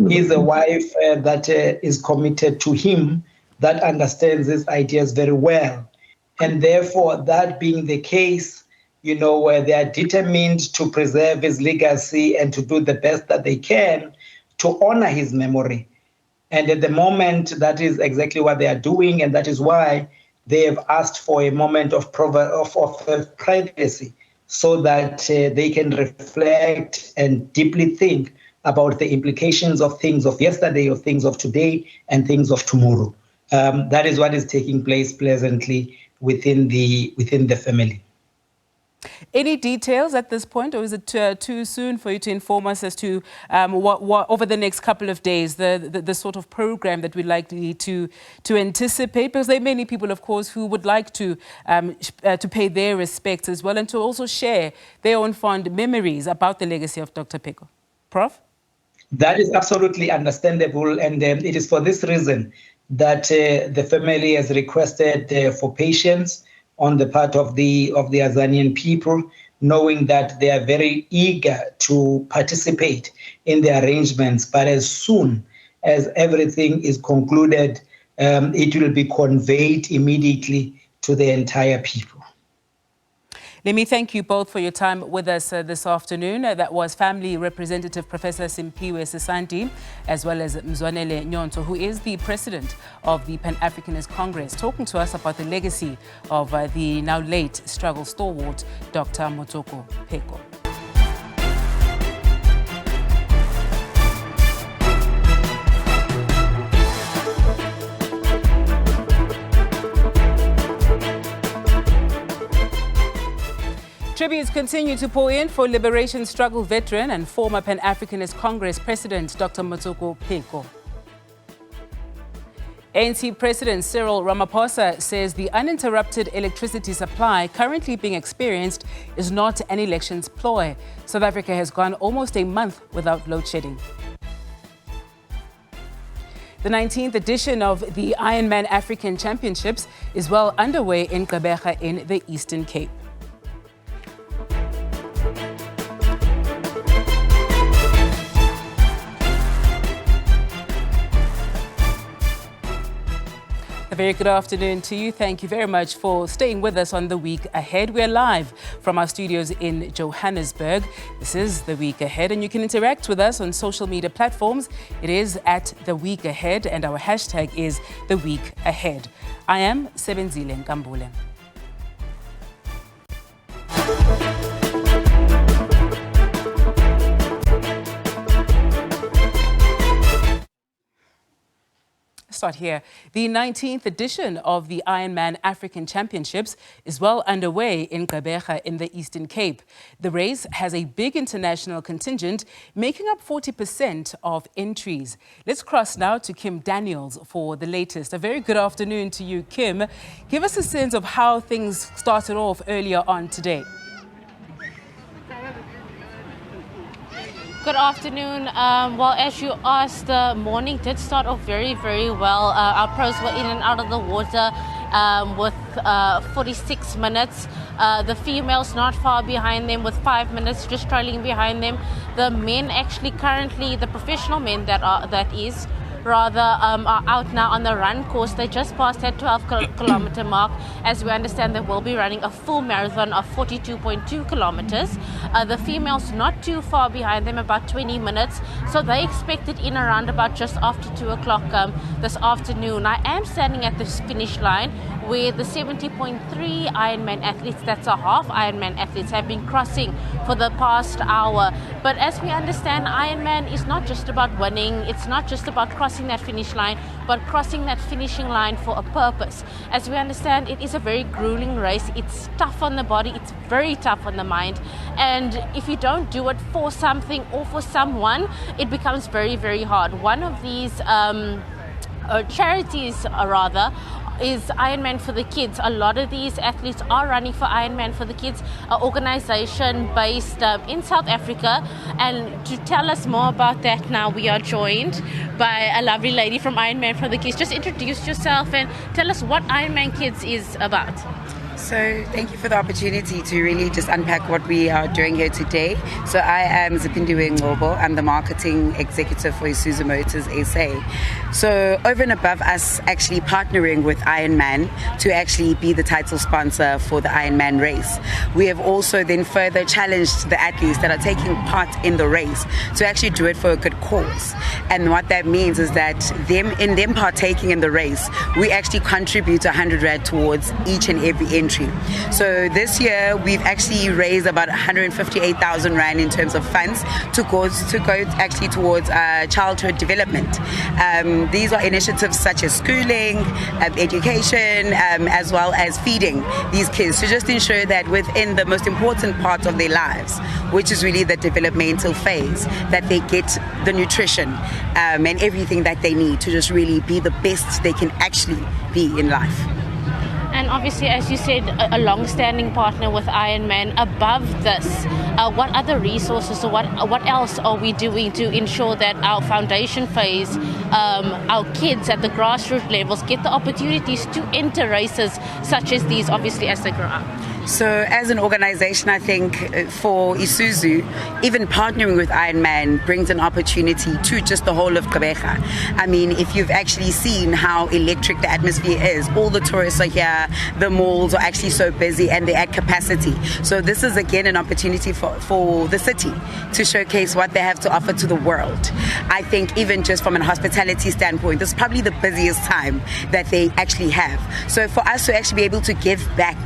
He's a wife that is committed to him, that understands his ideas very well. And therefore, that being the case, you know, they are determined to preserve his legacy and to do the best that they can to honor his memory. And at the moment, that is exactly what they are doing. And that is why they have asked for a moment of privacy so that they can reflect and deeply think about the implications of things of yesterday, of things of today, and things of tomorrow. That is what is taking place pleasantly within the family. Any details at this point, or is it too soon for you to inform us as to what over the next couple of days, the sort of program that we're likely to anticipate? Because there are many people, of course, who would like to pay their respects as well and to also share their own fond memories about the legacy of Dr. Peco. Prof? That is absolutely understandable, and it is for this reason that the family has requested for patience on the part of the Azanian people, knowing that they are very eager to participate in the arrangements. But as soon as everything is concluded, it will be conveyed immediately to the entire people. Let me thank you both for your time with us this afternoon. That was Family Representative Professor Simphiwe Sisanti, as well as Mzwanele Nyonto, who is the president of the Pan-Africanist Congress, talking to us about the legacy of the now late struggle stalwart, Dr. Motoko Peco. Tributes continue to pour in for liberation struggle veteran and former Pan-Africanist Congress President Dr. Motoko Peco. ANC President Cyril Ramaphosa says the uninterrupted electricity supply currently being experienced is not an elections ploy. South Africa has gone almost a month without load shedding. The 19th edition of the Ironman African Championships is well underway in Gqeberha in the Eastern Cape. A very good afternoon to you. Thank you very much for staying with us on The Week Ahead. We're live from our studios in Johannesburg. This is The Week Ahead, and you can interact with us on social media platforms. It is at The Week Ahead, and our hashtag is The Week Ahead. I am Sebenzile Nkambule. Start here. The 19th edition of the Ironman African Championships is well underway in Gqeberha in the Eastern Cape. The race has a big international contingent, making up 40% of entries. Let's cross now to Kim Daniels for the latest. A very good afternoon to you, Kim. Give us a sense of how things started off earlier on today. Good afternoon. Well, as you asked, the morning did start off very, very well. Our pros were in and out of the water with 46 minutes. The females not far behind them with 5 minutes, just trailing behind them. The men actually currently, the professional men are out now on the run course. They just passed that 12-kilometer mark. As we understand, they will be running a full marathon of 42.2 kilometers. The females not too far behind them, about 20 minutes. So they expected in around about just after 2 o'clock this afternoon. I am standing at the finish line where the 70.3 Ironman athletes, that's a half Ironman athletes, have been crossing for the past hour. But as we understand, Ironman is not just about winning. It's not just about crossing that finish line, but crossing that finishing line for a purpose. As we understand, it is a very grueling race. It's tough on the body. It's very tough on the mind. And if you don't do it for something or for someone, it becomes very, very hard. One of these charities, is Ironman for the Kids. A lot of these athletes are running for Ironman for the Kids, an organization based in South Africa. And to tell us more about that now, we are joined by a lovely lady from Ironman for the Kids. Just introduce yourself and tell us what Ironman Kids is about. So thank you for the opportunity to really just unpack what we are doing here today. So I am Zipindiwe Ngobo. I'm the marketing executive for Isuzu Motors SA. So over and above us actually partnering with Ironman to actually be the title sponsor for the Ironman race, we have also then further challenged the athletes that are taking part in the race to actually do it for a good cause. And what that means is that in them partaking in the race, we actually contribute 100 Rand towards each and every entry. So this year we've actually raised about 158,000 Rand in terms of funds to go actually towards childhood development. These are initiatives such as schooling, education, as well as feeding these kids to just ensure that within the most important part of their lives, which is really the developmental phase, that they get the nutrition and everything that they need to just really be the best they can actually be in life. And obviously, as you said, a long-standing partner with Ironman. Above this, what other resources or what else are we doing to ensure that our foundation phase, our kids at the grassroots levels get the opportunities to enter races such as these, obviously, as they grow up? So as an organization, I think for Isuzu, even partnering with Ironman brings an opportunity to just the whole of Gqeberha. I mean, if you've actually seen how electric the atmosphere is, all the tourists are here, the malls are actually so busy and they're at capacity. So this is again an opportunity for the city to showcase what they have to offer to the world. I think even just from an hospitality standpoint, this is probably the busiest time that they actually have. So for us to actually be able to give back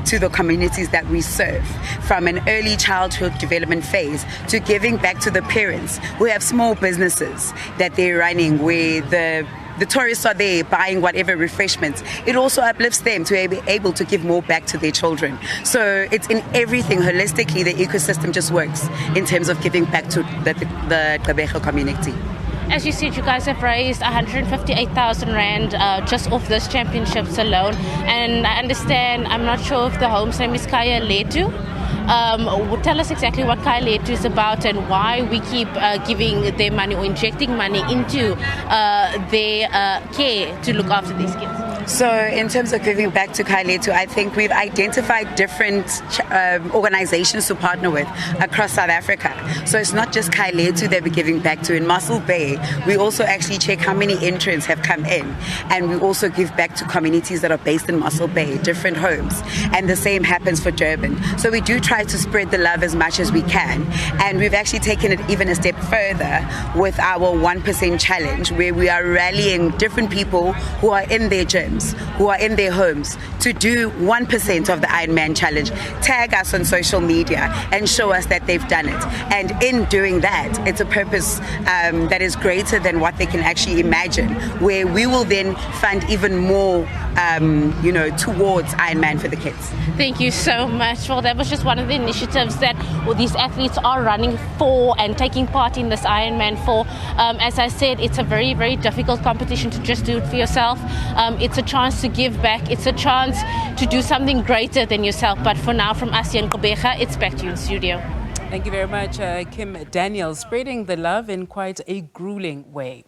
to the communities that we serve, from an early childhood development phase to giving back to the parents who have small businesses that they're running, where the tourists are there buying whatever refreshments. It also uplifts them to be able to give more back to their children. So it's in everything, holistically, the ecosystem just works in terms of giving back to the Gqeberha community. As you said, you guys have raised 158,000 Rand just off this championships alone. And I understand, I'm not sure if the home's name is Kaya Letu. Tell us exactly what Kaya Letu is about and why we keep giving their money or injecting money into their care to look after these kids. So in terms of giving back to Kaya Letu, I think we've identified different organizations to partner with across South Africa. So it's not just Kaya Letu that we're giving back to. In Mossel Bay, we also actually check how many entrants have come in. And we also give back to communities that are based in Mossel Bay, different homes. And the same happens for Durban. So we do try to spread the love as much as we can. And we've actually taken it even a step further with our 1% challenge, where we are rallying different people who are in their gyms, who are in their homes, to do 1% of the Ironman challenge, tag us on social media and show us that they've done it. And in doing that, it's a purpose that is greater than what they can actually imagine, where we will then fund even more towards Ironman for the kids. Thank you so much. Well, that was just one of the initiatives that these athletes are running for and taking part in this Ironman for. As I said, it's a very, very difficult competition to just do it for yourself. It's a chance to give back. It's a chance to do something greater than yourself. But for now, from us here in Gqeberha, it's back to you in studio. Thank you very much, Kim Daniels, spreading the love in quite a grueling way.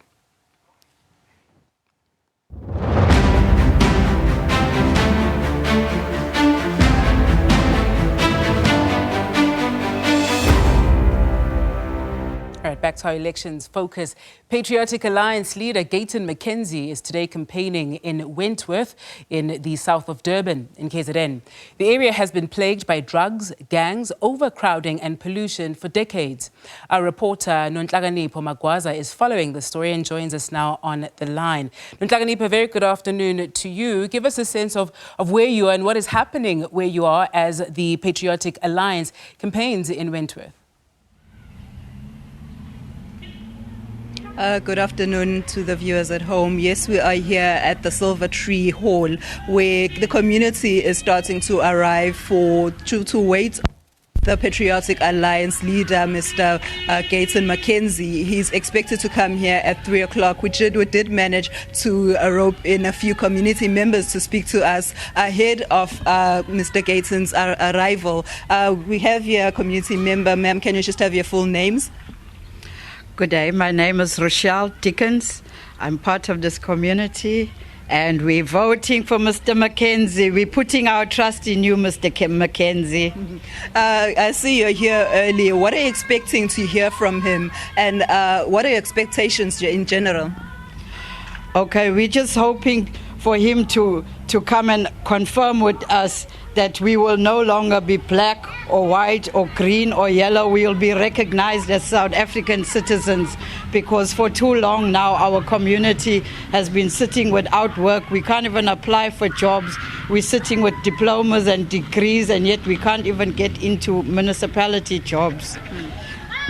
All right, back to our elections focus. Patriotic Alliance leader Gayton McKenzie is today campaigning in Wentworth in the south of Durban in KZN. The area has been plagued by drugs, gangs, overcrowding and pollution for decades. Our reporter Nonhlakanipho Magwaza is following the story and joins us now on the line. Nonhlakanipho, very good afternoon to you. Give us a sense of where you are and what is happening where you are as the Patriotic Alliance campaigns in Wentworth. Good afternoon to the viewers at home. Yes, we are here at the Silver Tree Hall, where the community is starting to arrive to wait the Patriotic Alliance leader, Mr. Gayton McKenzie. He's expected to come here at 3 o'clock. We did manage to rope in a few community members to speak to us ahead of Mr. Gayton's arrival. We have here a community member. Ma'am, can you just have your full names? Good day. My name is Rochelle Dickens. I'm part of this community. And we're voting for Mr. McKenzie. We're putting our trust in you, Mr. McKenzie. I see you're here early. What are you expecting to hear from him? And what are your expectations in general? Okay, we're just hoping for him to come and confirm with us that we will no longer be black or white or green or yellow. We will be recognized as South African citizens, because for too long now our community has been sitting without work. We can't even apply for jobs. We're sitting with diplomas and degrees, and yet we can't even get into municipality jobs.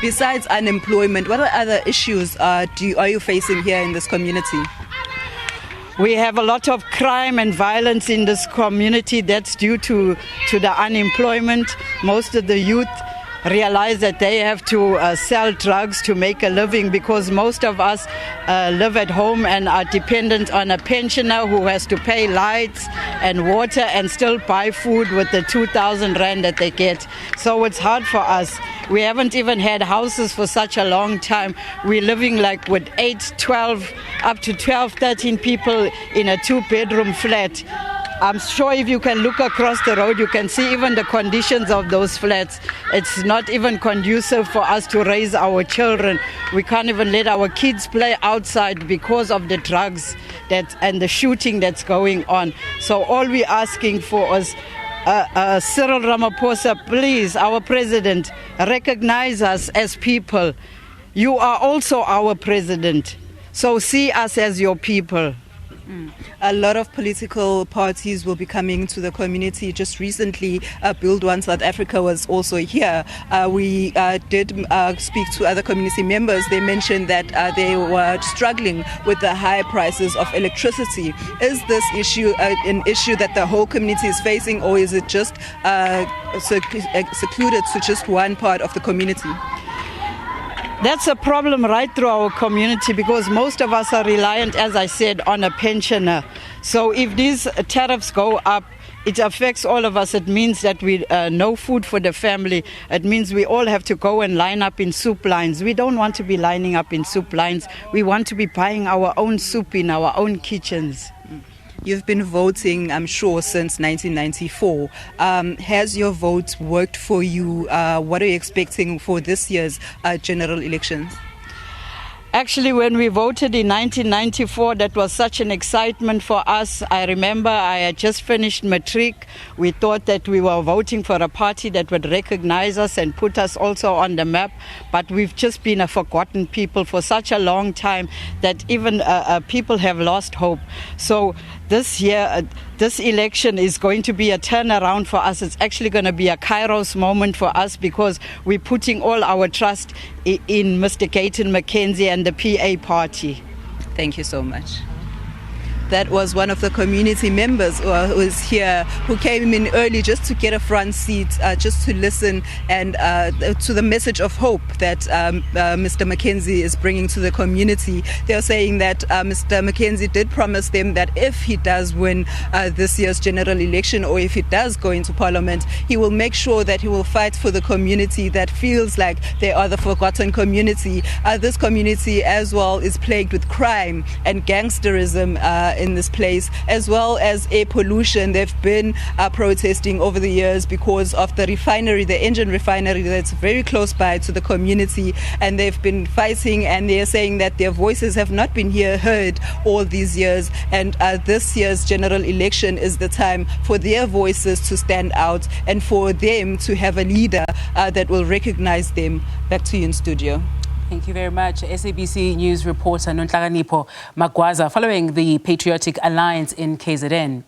Besides unemployment, what other issues are you facing here in this community? We have a lot of crime and violence in this community. That's due to the unemployment. Most of the youth realize that they have to sell drugs to make a living, because most of us live at home and are dependent on a pensioner who has to pay lights and water and still buy food with the 2,000 rand that they get. So it's hard for us. We haven't even had houses for such a long time. We're living like with 8, 12, up to 12, 13 people in a 2-bedroom flat. I'm sure if you can look across the road, you can see even the conditions of those flats. It's not even conducive for us to raise our children. We can't even let our kids play outside because of the drugs and the shooting that's going on. So all we're asking for is Cyril Ramaphosa, please, our president, recognize us as people. You are also our president, so see us as your people. A lot of political parties will be coming to the community. Just recently, Build One South Africa was also here. We did speak to other community members. They mentioned that they were struggling with the high prices of electricity. Is this issue an issue that the whole community is facing, or is it just secluded to just one part of the community? That's a problem right through our community, because most of us are reliant, as I said, on a pensioner. So if these tariffs go up, it affects all of us. It means that we no food for the family. It means we all have to go and line up in soup lines. We don't want to be lining up in soup lines. We want to be buying our own soup in our own kitchens. You've been voting, I'm sure, since 1994. Has your vote worked for you? What are you expecting for this year's general elections? Actually, when we voted in 1994, that was such an excitement for us. I remember I had just finished matric. We thought that we were voting for a party that would recognize us and put us also on the map. But we've just been a forgotten people for such a long time that even people have lost hope. So this year, this election is going to be a turnaround for us. It's actually going to be a Kairos moment for us, because we're putting all our trust in Mr. Gayton McKenzie and the PA party. Thank you so much. That was one of the community members who is here, who came in early just to get a front seat, just to listen and to the message of hope that Mr. McKenzie is bringing to the community. They're saying that Mr. McKenzie did promise them that if he does win this year's general election, or if he does go into parliament, he will make sure that he will fight for the community that feels like they are the forgotten community. This community as well is plagued with crime and gangsterism in this place, as well as air pollution. They've been protesting over the years because of the refinery, the engine refinery that's very close by to the community, and they've been fighting, and they're saying that their voices have not been heard all these years, and this year's general election is the time for their voices to stand out and for them to have a leader that will recognize them. Back to you in studio. Thank you very much. SABC News reporter Nonhlakanipho Magwaza, following the Patriotic Alliance in KZN.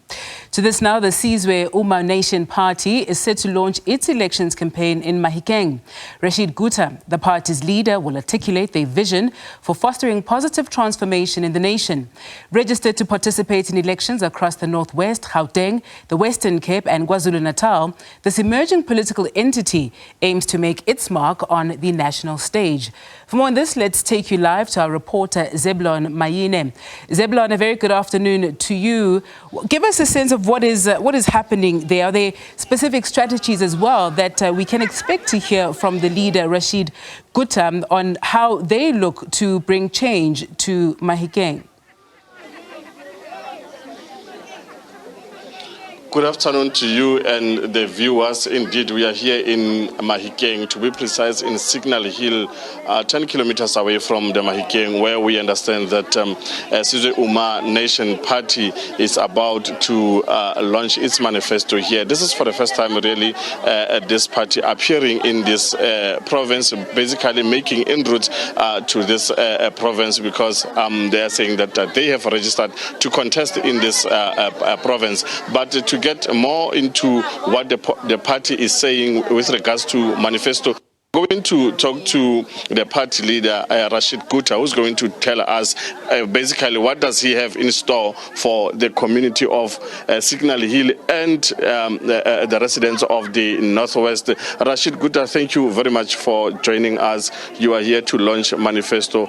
To this now, the Sizwe Umar Nation Party is set to launch its elections campaign in Mahikeng. Rashid Gutta, the party's leader, will articulate their vision for fostering positive transformation in the nation. Registered to participate in elections across the Northwest, Gauteng, the Western Cape and KwaZulu-Natal, this emerging political entity aims to make its mark on the national stage. For more on this, let's take you live to our reporter Zeblon Mayine. Zeblon, a very good afternoon to you. Give us a sense of what is happening there. Are there specific strategies as well that we can expect to hear from the leader, Rashid Gutta, on how they look to bring change to Mahikeng? Good afternoon to you and the viewers. Indeed, we are here in Mahikeng, to be precise, in Signal Hill, 10 kilometers away from the Mahikeng, where we understand that Sizwe Umar Nation Party is about to launch its manifesto here. This is for the first time, really, this party appearing in this province, basically making inroads to this province, because they are saying that they have registered to contest in this province. But to get more into what the party is saying with regards to manifesto, going to talk to the party leader, Rashid Gutta, who's going to tell us basically what does he have in store for the community of Signal Hill and the residents of the Northwest. Rashid Gutta, thank you very much for joining us. You are here to launch manifesto.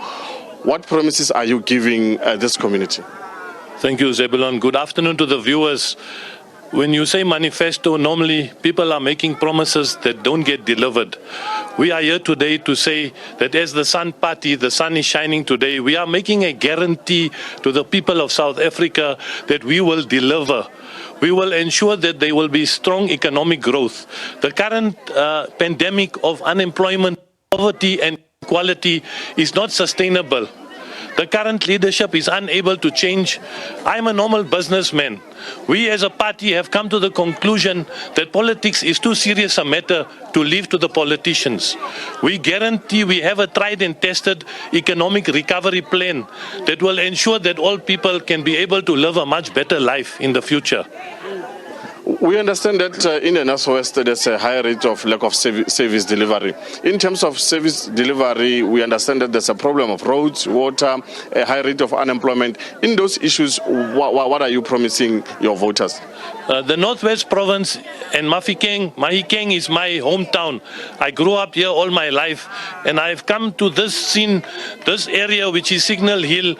What promises are you giving this community? Thank you, Zebulon. Good afternoon to the viewers. When you say manifesto, normally people are making promises that don't get delivered. We are here today to say that as the Sun Party, the sun is shining today, we are making a guarantee to the people of South Africa that we will deliver. We will ensure that there will be strong economic growth. The current pandemic of unemployment, poverty and inequality is not sustainable. The current leadership is unable to change. I'm a normal businessman. We as a party have come to the conclusion that politics is too serious a matter to leave to the politicians. We guarantee we have a tried and tested economic recovery plan that will ensure that all people can be able to live a much better life in the future. We understand that in the Northwest there's a high rate of lack of service delivery. In terms of service delivery, we understand that there's a problem of roads, water, a high rate of unemployment. In those issues, what are you promising your voters? The Northwest Province and Mahikeng is my hometown. I grew up here all my life, and I've come to this scene, this area which is Signal Hill,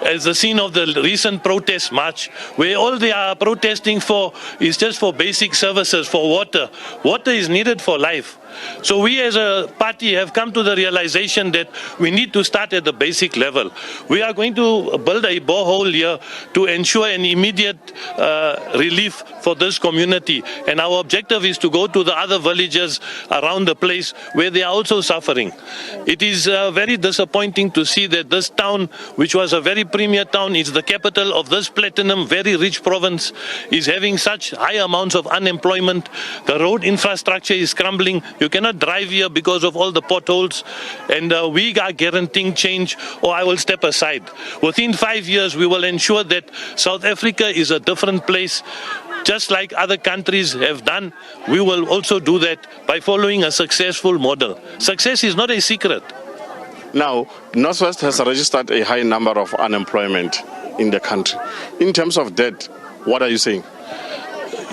as the scene of the recent protest march, where all they are protesting for is just for basic services, for water. Water is needed for life. So we as a party have come to the realization that we need to start at the basic level. We are going to build a borehole here to ensure an immediate relief for this community. And our objective is to go to the other villages around the place where they are also suffering. It is very disappointing to see that this town, which was a very premier town, is the capital of this platinum, very rich province, is having such high amounts of unemployment. The road infrastructure is crumbling. You cannot drive here because of all the potholes, and we are guaranteeing change, or I will step aside. Within 5 years, we will ensure that South Africa is a different place. Just like other countries have done, we will also do that by following a successful model. Success is not a secret. Now, Northwest has registered a high number of unemployment in the country. In terms of debt, what are you saying?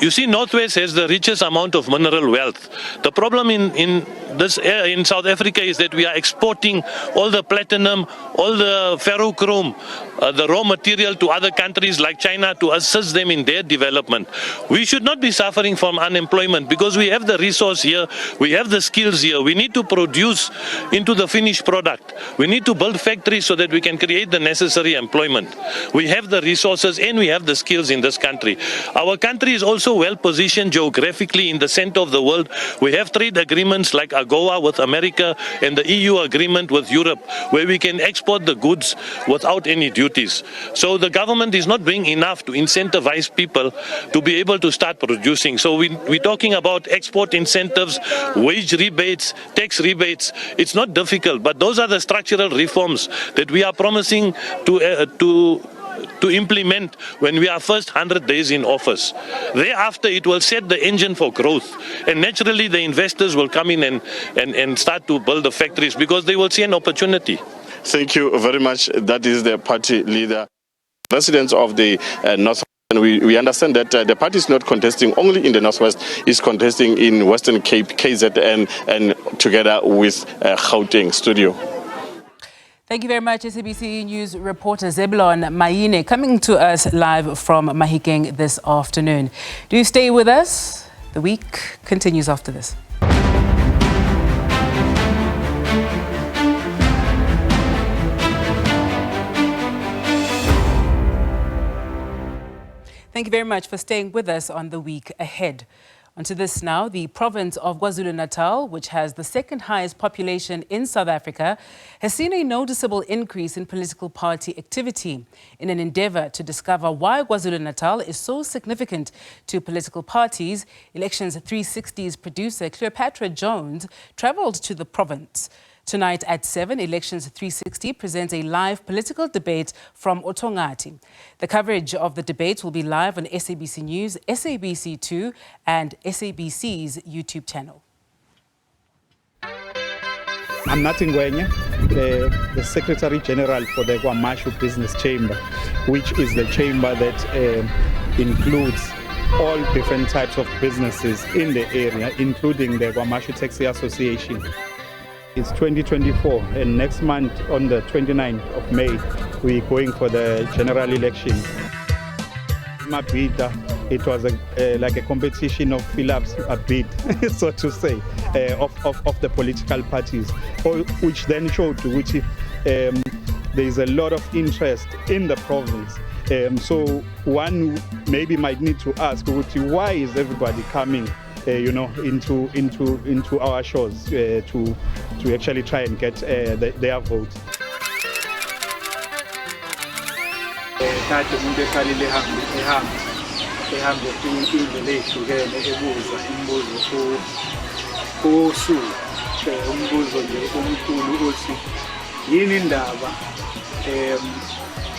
You see, Northwest has the richest amount of mineral wealth. The problem in South Africa is that we are exporting all the platinum, all the ferrochrome, the raw material to other countries like China to assist them in their development. We should not be suffering from unemployment because we have the resource here, we have the skills here. We need to produce into the finished product. We need to build factories so that we can create the necessary employment. We have the resources and we have the skills in this country. Our country is also well positioned geographically in the center of the world. We have trade agreements like AGOA with America and the EU agreement with Europe, where we can export the goods without any duties. So the government is not doing enough to incentivize people to be able to start producing. So we're talking about export incentives, wage rebates, tax rebates. It's not difficult, but those are the structural reforms that we are promising to to implement when we are first 100 days in office. Thereafter, it will set the engine for growth. And naturally, the investors will come in and start to build the factories because they will see an opportunity. Thank you very much. That is the party leader, residents of the North. And we understand that the party is not contesting only in the Northwest, it's contesting in Western Cape, KZN, and together with Gauteng Studio. Thank you very much, SABC News reporter Zebulon Maine, coming to us live from Mahikeng this afternoon. Do stay with us. The week continues after this. Thank you very much for staying with us on the week ahead. On to this now. The province of KwaZulu-Natal, which has the second highest population in South Africa, has seen a noticeable increase in political party activity. In an endeavour to discover why KwaZulu-Natal is so significant to political parties, Elections 360's producer Cleopatra Jones travelled to the province. Tonight at 7, Elections 360 presents a live political debate from Otongati. The coverage of the debate will be live on SABC News, SABC2 and SABC's YouTube channel. I'm Nathi Ngwenya, the Secretary General for the KwaMashu Business Chamber, which is the chamber that includes all different types of businesses in the area, including the KwaMashu Taxi Association. It's 2024, and next month on the 29th of May, we're going for the general election. Mabida, it was like a competition of fill-ups, a bid, so to say, of the political parties, which then showed which there is a lot of interest in the province. So one maybe might need to ask, why is everybody coming into our shows to actually try and get their vote.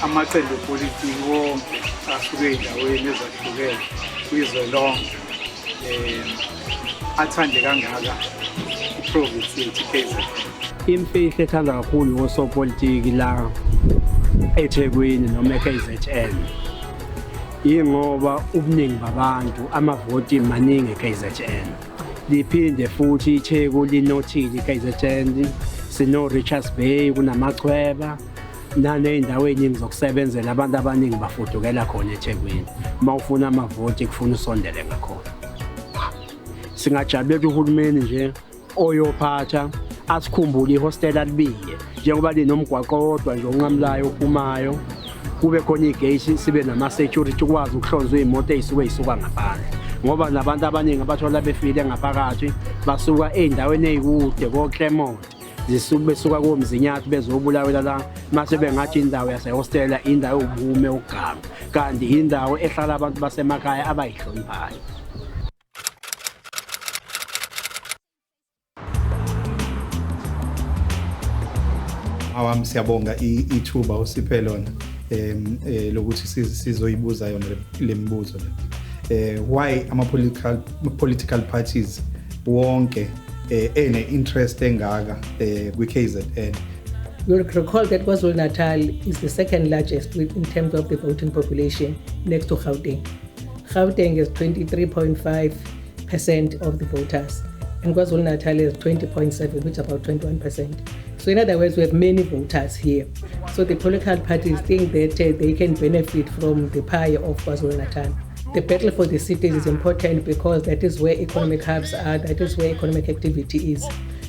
Amaqembu politiki wonke asuke endaweni ezahlukene kwizwe lonke athande kangaka iprovince yethu KZN. Imfihlo ethandwa kakhulu osopolitiki la eThekwini noma eKZN ingoba ubuningi babantu amavoti maningi eKZN. Liphinde futhi iTheku linothile iKZN, sino Richards Bay kunamachweba naney'ndawo ey'ningi zokusebenzela abantu abaningi bafudukela khona eThekwini. Uma ufuna amavoti kufuna usondele ngakhona. Singajabulela uhulumeni nje oyophatha asikhumbule ihostela libiye njengoba linomgwaqo wodwa nje onqamulayo ophumayo, kube khona igate, sibe nama-security ukwazi ukuhlonza iy'moto ey'suka ngaphandle, ngoba nabantu abaningi abathola befile ngaphakathi basuka ey'ndaweni ey'kude koClermont besuka komzinyathi bezobulawela la mase bengathi indawo yasehostela indawo ubume ugama, kanti indawo ehlala abantu basemakhaya abayihloniphayo. Awami siyabonga ithuba usiphe lona lokuthi sizoyibuza yona le mibuzo le. Why political parties wonke ene interest engaka kwi-KZN? You'll recall that KwaZulu-Natal is the second largest in terms of the voting population next to Gauteng. Gauteng is 23.5% of the voters, and KwaZulu-Natal is 20.7%, which is about 21%. So in other words, we have many voters here. So the political parties think that they can benefit from the pie of KwaZulu-Natal. The battle for the cities is important because that is where economic hubs are, that is where economic activity is.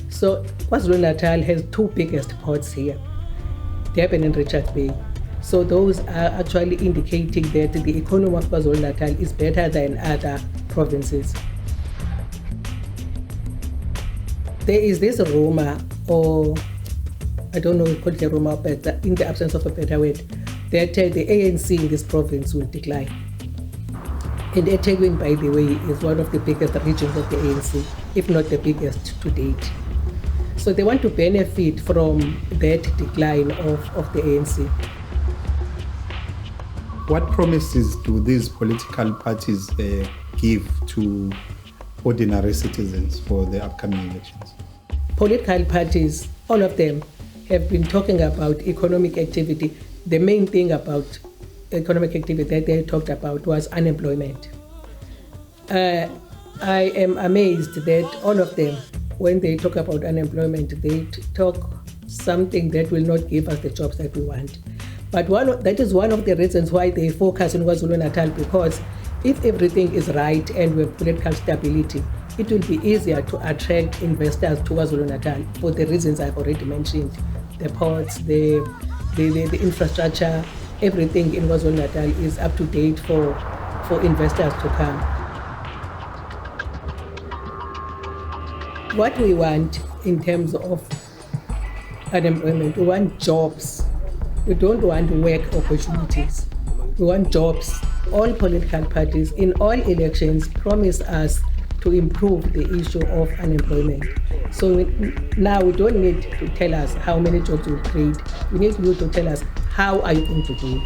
So KwaZulu-Natal has two biggest ports here, Durban and Richards Bay. So those are actually indicating that the economy of KwaZulu-Natal is better than other provinces. There is this rumor, or I don't know if we call it a rumor, but in the absence of a better word, that the ANC in this province will decline. And eThekwini, by the way, is one of the biggest regions of the ANC, if not the biggest to date. So they want to benefit from that decline of the ANC. What promises do these political parties give to ordinary citizens for the upcoming elections? Political parties, all of them, have been talking about economic activity. The main thing about economic activity that they talked about was unemployment. I am amazed that all of them, when they talk about unemployment, they talk something that will not give us the jobs that we want. But that is one of the reasons why they focus on KwaZulu-Natal, because if everything is right and we have political stability, it will be easier to attract investors to KwaZulu-Natal for the reasons I've already mentioned. The ports, the infrastructure, everything in KwaZulu-Natal is up to date for investors to come. What we want in terms of unemployment, we want jobs. We don't want work opportunities. We want jobs. All political parties in all elections promise us to improve the issue of unemployment. So now we don't need to tell us how many jobs we create. We need you to tell us how are you going to do it.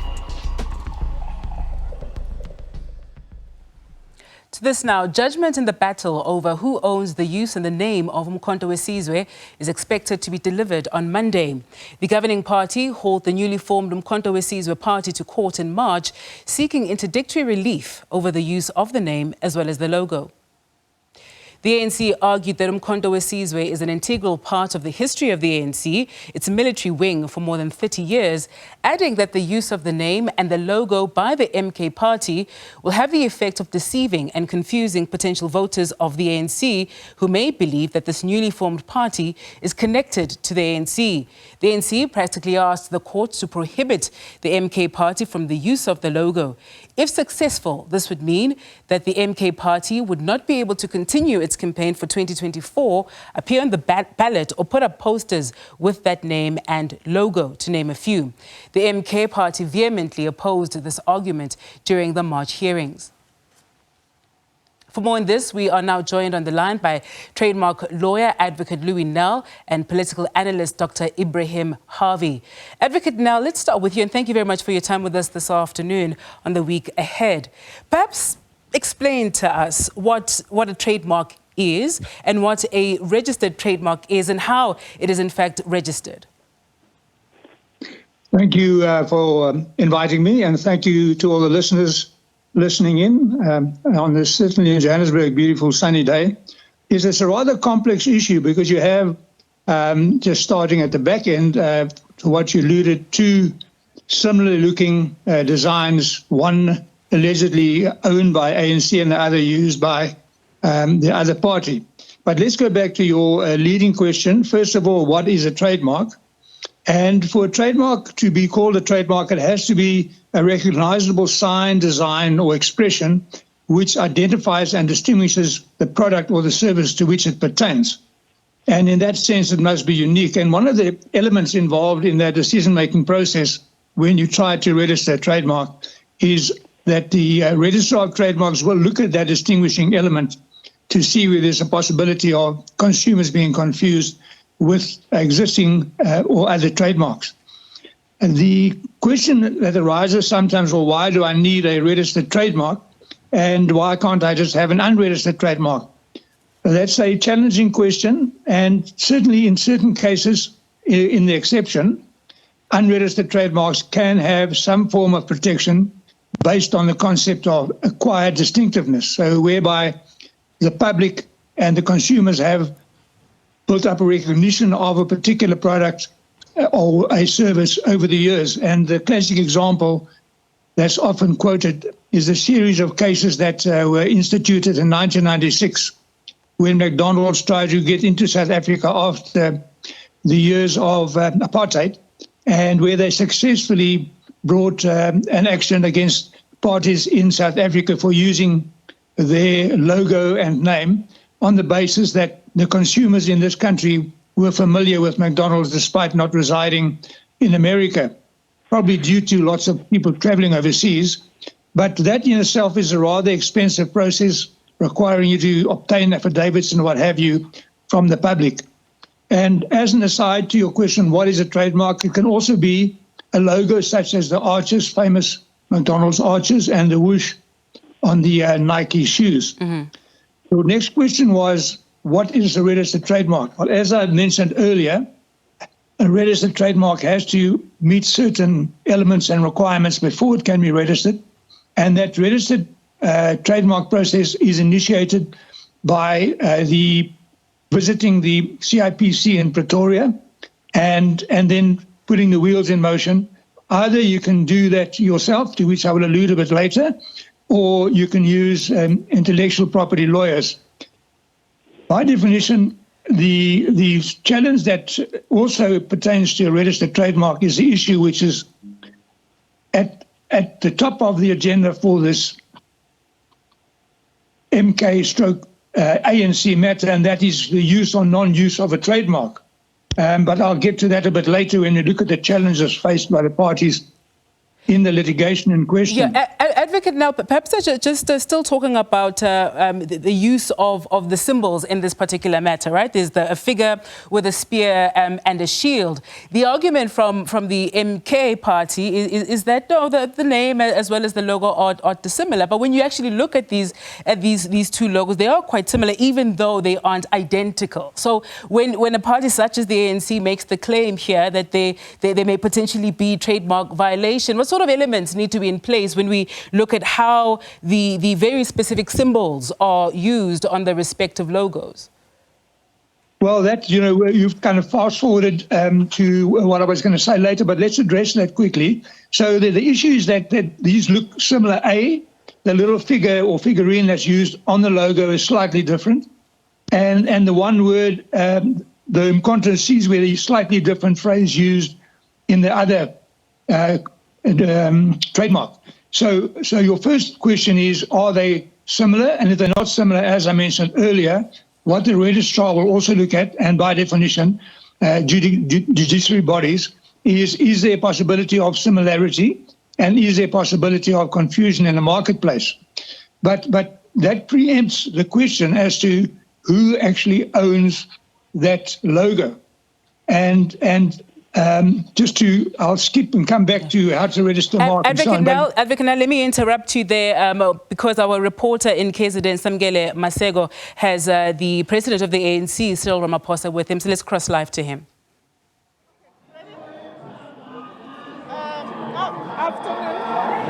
To this now, judgment in the battle over who owns the use and the name of Umkhonto weSizwe is expected to be delivered on Monday. The governing party hauled the newly formed Umkhonto weSizwe party to court in March, seeking interdictory relief over the use of the name as well as the logo. The ANC argued that Umkhonto weSizwe is an integral part of the history of the ANC, its military wing for more than 30 years, adding that the use of the name and the logo by the MK party will have the effect of deceiving and confusing potential voters of the ANC who may believe that this newly formed party is connected to the ANC. The ANC practically asked the court to prohibit the MK party from the use of the logo. If successful, this would mean that the MK party would not be able to continue its campaign for 2024, appear on the ballot or put up posters with that name and logo, to name a few. The MK party vehemently opposed this argument during the March hearings. For more on this, we are now joined on the line by trademark lawyer, Advocate Louis Nell, and political analyst, Dr. Ibrahim Harvey. Advocate Nell, let's start with you, and thank you very much for your time with us this afternoon on the week ahead. Perhaps explain to us what a trademark is and what a registered trademark is and how it is in fact registered. Thank you for inviting me, and thank you to all the listeners listening in on this, certainly in Johannesburg, beautiful sunny day. It's a rather complex issue because you have, just starting at the back end, to what you alluded to, similarly looking designs, one allegedly owned by ANC and the other used by the other party. But let's go back to your leading question. First of all, what is a trademark? And for a trademark to be called a trademark, it has to be a recognizable sign, design, or expression which identifies and distinguishes the product or the service to which it pertains. And in that sense, it must be unique. And one of the elements involved in that decision-making process when you try to register a trademark is that the registrar of trademarks will look at that distinguishing element to see whether there's a possibility of consumers being confused with existing or other trademarks. And the question that arises sometimes, well, why do I need a registered trademark? And why can't I just have an unregistered trademark? That's a challenging question. And certainly in certain cases, in the exception, unregistered trademarks can have some form of protection based on the concept of acquired distinctiveness. So whereby the public and the consumers have built up a recognition of a particular product or a service over the years. And the classic example that's often quoted is a series of cases that were instituted in 1996 when McDonald's tried to get into South Africa after the years of apartheid, and where they successfully brought an action against parties in South Africa for using their logo and name on the basis that the consumers in this country were familiar with McDonald's despite not residing in America, probably due to lots of people traveling overseas. But that in itself is a rather expensive process, requiring you to obtain affidavits and what have you from the public. And as an aside to your question, what is a trademark? It can also be a logo such as the Archer's famous McDonald's arches and the whoosh on the Nike shoes. Mm-hmm. The next question was, what is a registered trademark? Well, as I mentioned earlier, a registered trademark has to meet certain elements and requirements before it can be registered. And that registered trademark process is initiated by visiting the CIPC in Pretoria and then putting the wheels in motion. Either you can do that yourself, to which I will allude a bit later, or you can use intellectual property lawyers. By definition, the challenge that also pertains to a registered trademark is the issue which is at the top of the agenda for this MK/ANC matter, and that is the use or non-use of a trademark. But I'll get to that a bit later when we look at the challenges faced by the parties in the litigation in question. Yeah, Advocate, now perhaps just still talking about the use of the symbols in this particular matter, right? There's a figure with a spear and a shield. The argument from the MK party is that no, the name as well as the logo are dissimilar. But when you actually look at these two logos, they are quite similar, even though they aren't identical. So when a party such as the ANC makes the claim here that they may potentially be trademark violation, what sort of elements need to be in place when we look at how the very specific symbols are used on the respective logos? Well, that, you've kind of fast-forwarded to what I was going to say later, but let's address that quickly. So the issue is that these look similar. The little figure or figurine that's used on the logo is slightly different. And the one word, the Umkhonto sees where the slightly different phrase used in the other trademark. So your first question is, are they similar? And if they're not similar, as I mentioned earlier, what the registrar will also look at, and by definition, judiciary bodies, is there a possibility of similarity and is there a possibility of confusion in the marketplace? But that preempts the question as to who actually owns that logo. I'll skip and come back to how to register mark. Advocate Nell, let me interrupt you there because our reporter in KZN, Samgele Masego, has the president of the ANC, Cyril Ramaphosa, with him. So let's cross live to him.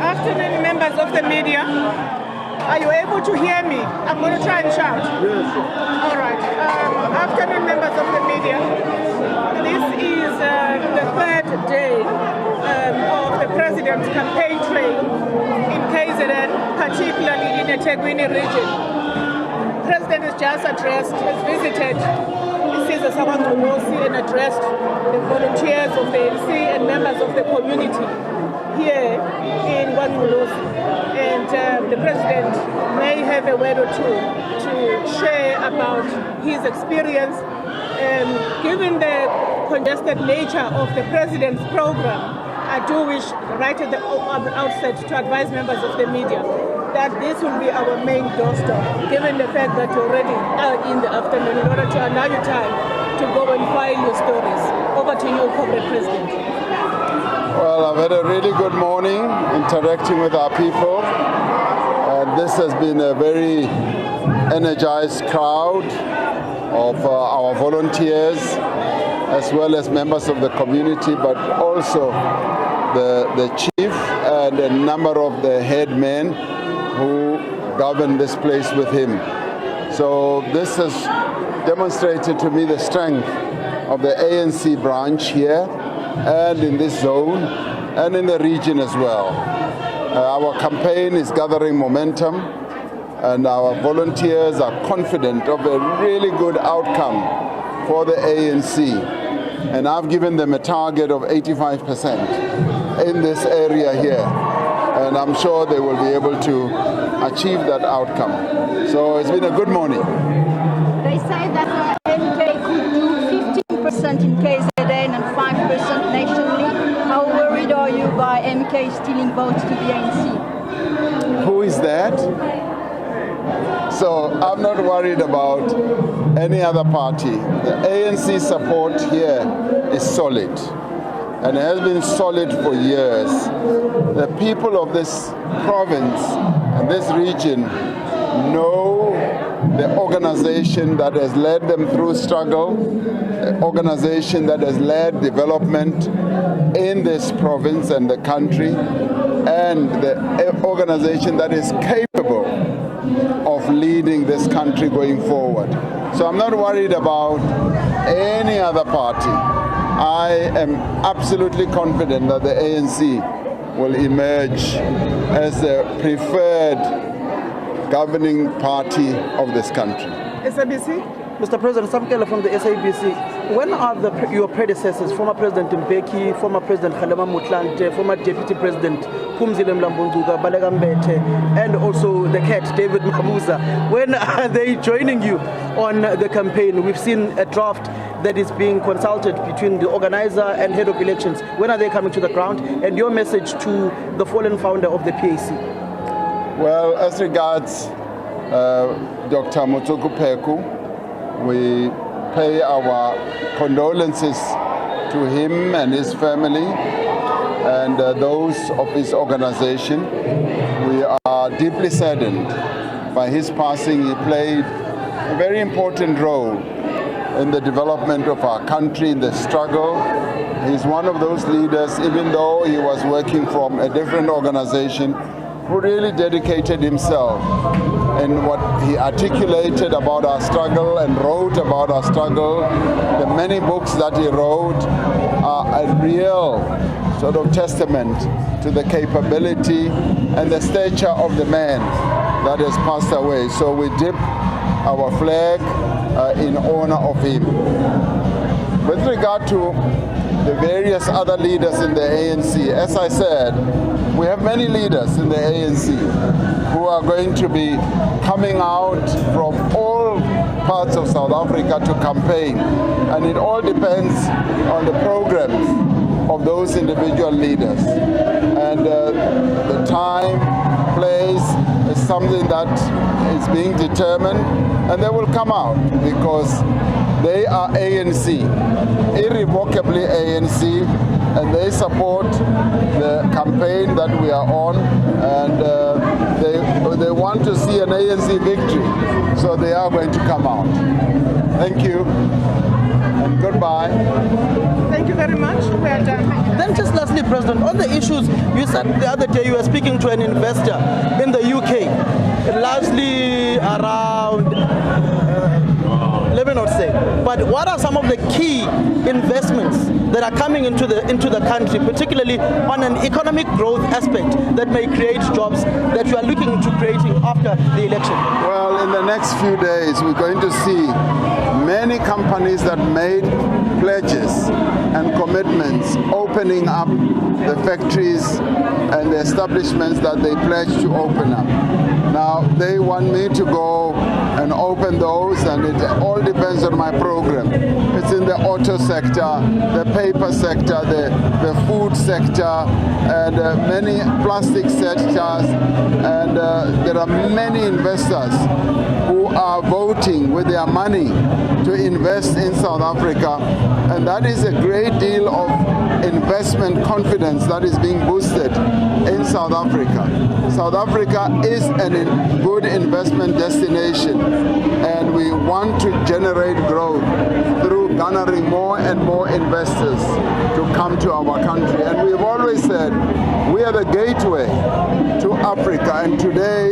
Afternoon, members of the media. Are you able to hear me? I'm going to try and shout. Yes. All right. Afternoon, members of the media. This is the third day of the president's campaign trail in KZN, particularly in the Tegwini region. The president has just has visited Isiza Sabangolosi and addressed the volunteers of the ANC and members of the community here in Gwangolosi. And the president may have a word or two to share about his experience. Given the congested nature of the president's program, I do wish right at the outset to advise members of the media that this will be our main doorstop, given the fact that you're already in the afternoon, in order to allow you time to go and file your stories. Over to you, Comrade President. Well, I've had a really good morning interacting with our people. And this has been a very energized crowd of our volunteers, as well as members of the community, but also the chief and a number of the head men who govern this place with him. So this has demonstrated to me the strength of the ANC branch here and in this zone and in the region as well. Our campaign is gathering momentum, and our volunteers are confident of a really good outcome for the ANC. And I've given them a target of 85% in this area here. And I'm sure they will be able to achieve that outcome. So it's been a good morning. They say that MK could do 15% in KZN and 5% nationally. How worried are you by MK stealing votes to the ANC? Who is that? So I'm not worried about any other party. The ANC support here is solid. and has been solid for years. The people of this province and this region know the organization that has led them through struggle, the organization that has led development in this province and the country, and the organization that is capable of leading this country going forward. So I'm not worried about any other party. I am absolutely confident that the ANC will emerge as the preferred governing party of this country. SABC? Mr. President, Samkela from the SABC. When are your predecessors, former President Mbeki, former President Kgalema Motlanthe, former Deputy President Phumzile Mlambo-Ngcuka, Baleka Mbete, and also the cat, David Mabuza, when are they joining you on the campaign? We've seen a draft that is being consulted between the organizer and head of elections. When are they coming to the ground? And your message to the fallen founder of the PAC? Well, as regards Dr. Motoko Peco, we pay our condolences to him and his family and those of his organization. We are deeply saddened by his passing. He played a very important role in the development of our country, in the struggle. He's one of those leaders, even though he was working from a different organization, who really dedicated himself in what he articulated about our struggle and wrote about our struggle. The many books that he wrote are a real sort of testament to the capability and the stature of the man that has passed away. So we dip our flag in honor of him. With regard to the various other leaders in the ANC, as I said, we have many leaders in the ANC who are going to be coming out from all parts of South Africa to campaign, and it all depends on the programs of those individual leaders. And the time, place is something that is being determined, and they will come out because they are ANC, irrevocably ANC, and they support the campaign that we are on, and they want to see an ANC victory, so they are going to come out. Thank you, and goodbye. Thank you very much. We are done. Then just lastly, President, on the issues, you said the other day you were speaking to an investor in the UK, largely around Lebanon, say. But what are some of the key investments that are coming into the country, particularly on an economic growth aspect that may create jobs that you are looking into creating after the election? Well, in the next few days, we're going to see many companies that made pledges and commitments opening up the factories and the establishments that they pledged to open up. Now, they want me to go and open those, and it all depends on my program. It's in the auto sector, the paper sector, the food sector, and many plastic sectors, and there are many investors who are voting with their money to invest in South Africa, and that is a great deal of investment confidence that is being boosted in South Africa. South Africa is a good investment destination, and we want to generate growth through garnering more and more investors to come to our country. And we've always said we are the gateway to Africa, and today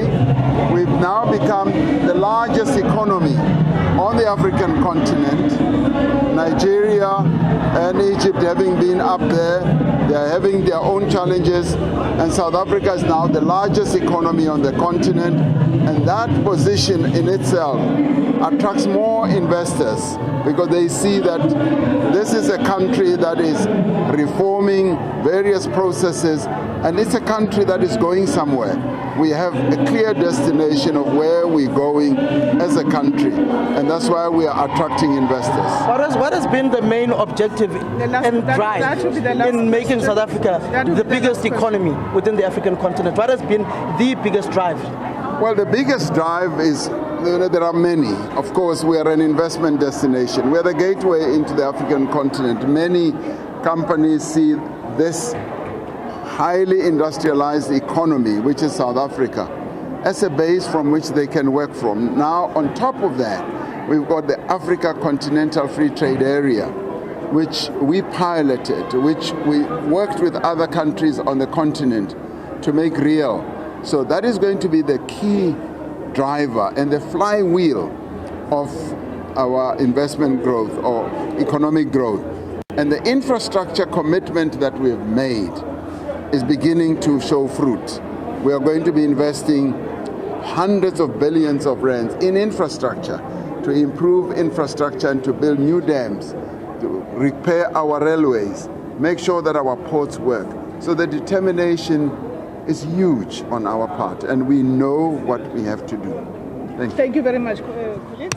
we've now become the largest economy on the African continent. Nigeria and Egypt having been up there, they are having their own challenges, and South Africa is now the largest economy on the continent, and that position in itself attracts more investors because they see that this is a country that is reforming various processes, and it's a country that is going somewhere. We have a clear destination of where we're going as a country, and that's why we are attracting investors. What has been the main objective and drive in making South Africa the biggest economy within the African continent? What has been the biggest drive? Well, the biggest drive is, there are many. Of course, we are an investment destination. We are the gateway into the African continent. Many companies see this highly industrialized economy, which is South Africa, as a base from which they can work from. Now, on top of that, we've got the Africa Continental Free Trade Area, which we piloted, which we worked with other countries on the continent to make real. So that is going to be the key driver and the flywheel of our investment growth or economic growth. And the infrastructure commitment that we've made is beginning to show fruit. We are going to be investing hundreds of billions of rands in infrastructure to improve infrastructure and to build new dams, to repair our railways, make sure that our ports work. So the determination is huge on our part, and we know what we have to do. Thank you. Thank you very much, colleagues.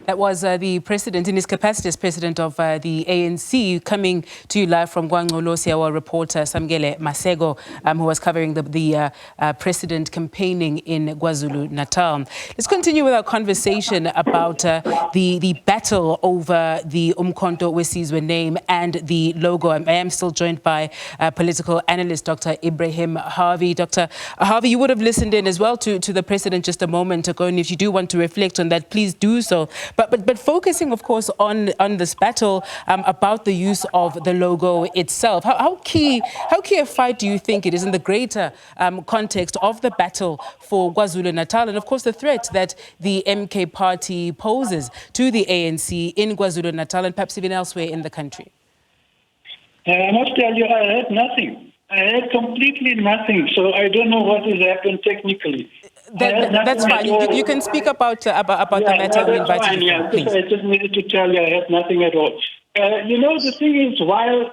That was the president, in his capacity as president of the ANC, coming to you live from Gwangolosi, our reporter Samgele Masego, who was covering the president campaigning in KwaZulu-Natal. Let's continue with our conversation about the battle over the Umkhonto weSizwe name and the logo. I am still joined by political analyst Dr. Ibrahim Harvey. Dr. Harvey, you would have listened in as well to the president just a moment ago, and if you do want to reflect on that, please do so. But focusing, of course, on this battle about the use of the logo itself, how key a fight do you think it is in the greater context of the battle for KwaZulu-Natal and, of course, the threat that the MK party poses to the ANC in KwaZulu-Natal and perhaps even elsewhere in the country? I must tell you, I heard nothing. I heard completely nothing, so I don't know what has happened technically. That's fine. You can speak about the matter we invited you for, please. I just needed to tell you I had nothing at all. The thing is, while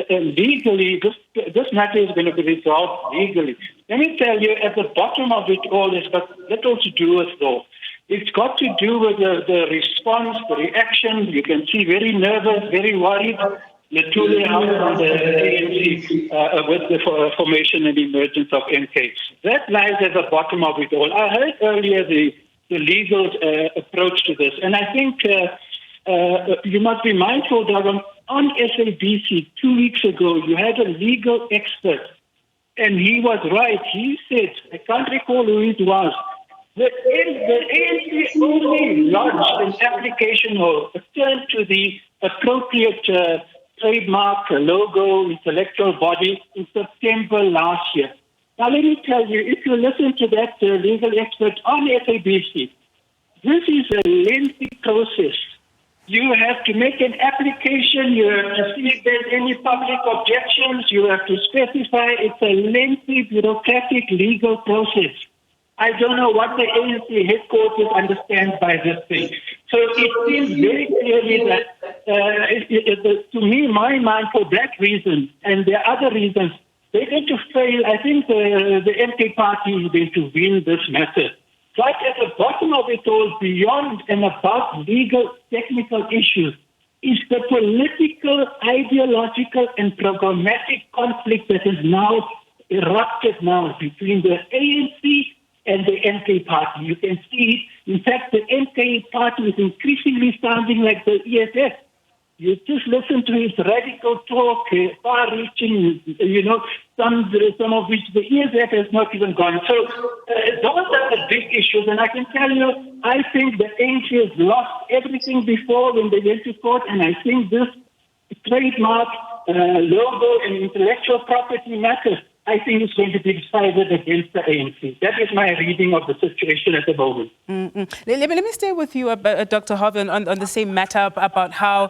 legally, this matter is going to be resolved legally, let me tell you, at the bottom of it all is got little to do with law. It's got to do with the response, the reaction. You can see very nervous, very worried. Literally out from the ANC with the formation and emergence of MK. That lies at the bottom of it all. I heard earlier the legal approach to this, and I think you must be mindful that on SABC 2 weeks ago, you had a legal expert, and he was right. He said, I can't recall who it was, the ANC only launched an application or turned to the appropriate trademark, logo, intellectual body in September last year. Now, let me tell you, if you listen to that legal expert on SABC, this is a lengthy process. You have to make an application, you have to see if there's any public objections, you have to specify. It's a lengthy, bureaucratic, legal process. I don't know what the ANC headquarters understands by this thing. So it seems very clearly that, to me, my mind, for that reason and the other reasons, they're going to fail. I think the MK party is going to win this matter. But at the bottom of it all, beyond and above legal, technical issues, is the political, ideological, and programmatic conflict that has now erupted now between the ANC and the MK party. You can see it. In fact, the MK party is increasingly sounding like the EFF. You just listen to his radical talk, far-reaching, some of which the EFF has not even gone. So those are the big issues. And I can tell you, I think the ANC has lost everything before when they went to court. And I think this trademark, logo, and intellectual property matters, I think it's going to be decided against the ANC. That is my reading of the situation at the moment. Let me stay with you, Dr. Harvey, on the same matter about how,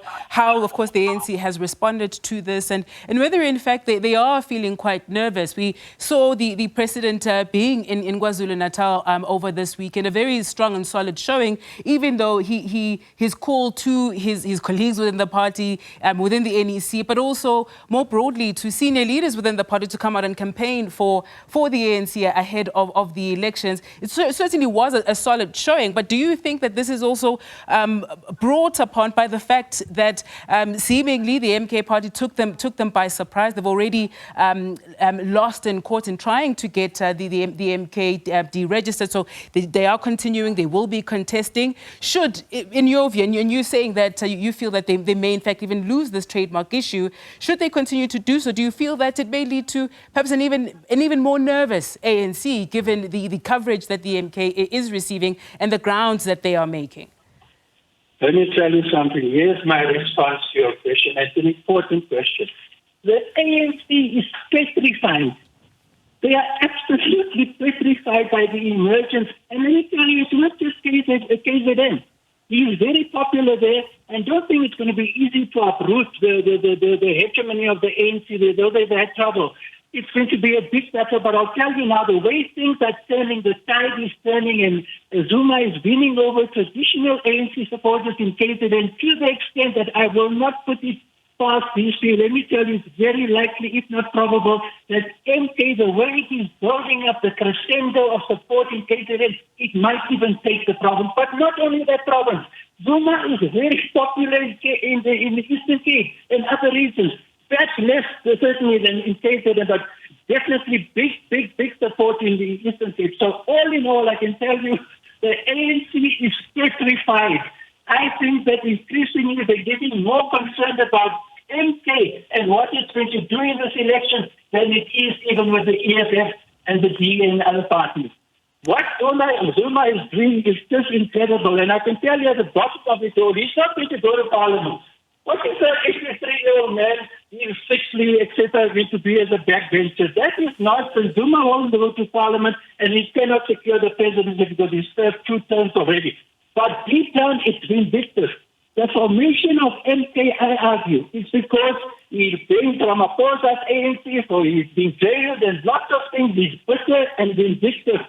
of course, the ANC has responded to this and whether, in fact, they are feeling quite nervous. We saw the president being in KwaZulu-Natal over this weekend, a very strong and solid showing, even though his call to his colleagues within the party, within the NEC, but also more broadly to senior leaders within the party to come out and campaign for the ANC ahead of the elections. It certainly was a solid showing, but do you think that this is also brought upon by the fact that seemingly the MK party took them by surprise? They've already lost in court in trying to get the MK deregistered, so they are continuing, they will be contesting. Should, in your view, and you saying that you feel that they may in fact even lose this trademark issue, should they continue to do so? Do you feel that it may lead to perhaps an even more nervous ANC, given the coverage that the MK is receiving and the grounds that they are making? Let me tell you something. Here's my response to your question. It's an important question. The ANC is petrified. They are absolutely petrified by the emergence. And let me tell you, it's not just KZN. He is very popular there, and don't think it's going to be easy to uproot the hegemony of the ANC, though they've had trouble. It's going to be a big battle, but I'll tell you now, the way things are turning, the tide is turning, and Zuma is winning over traditional ANC supporters in KZN to the extent that I will not put it past history. Let me tell you, it's very likely, if not probable, that MK, the way it is building up the crescendo of support in KZN, it might even take the province. But not only that province, Zuma is very popular in the Eastern Cape and other regions. Perhaps less certainly than in KZN, but definitely big support in the Eastern Cape. So all in all, I can tell you, the ANC is petrified. I think that increasingly they're getting more concerned about MK and what it's going to do in this election than it is even with the EFF and the DA and other parties. What Zuma is doing is just incredible, and I can tell you at the bottom of it all, he's not going to go to Parliament. What is an 83-year-old man, he's sickly, etc., going to be as a backbencher? That is nonsense. Zuma won't go to Parliament, and he cannot secure the presidency because he's served 2 terms already. But deep down, it's vindictive. The formation of MK, I argue, is because he's been from Ramaphosa's ANC, so he's been jailed and lots of things. He's bitter and vindictive.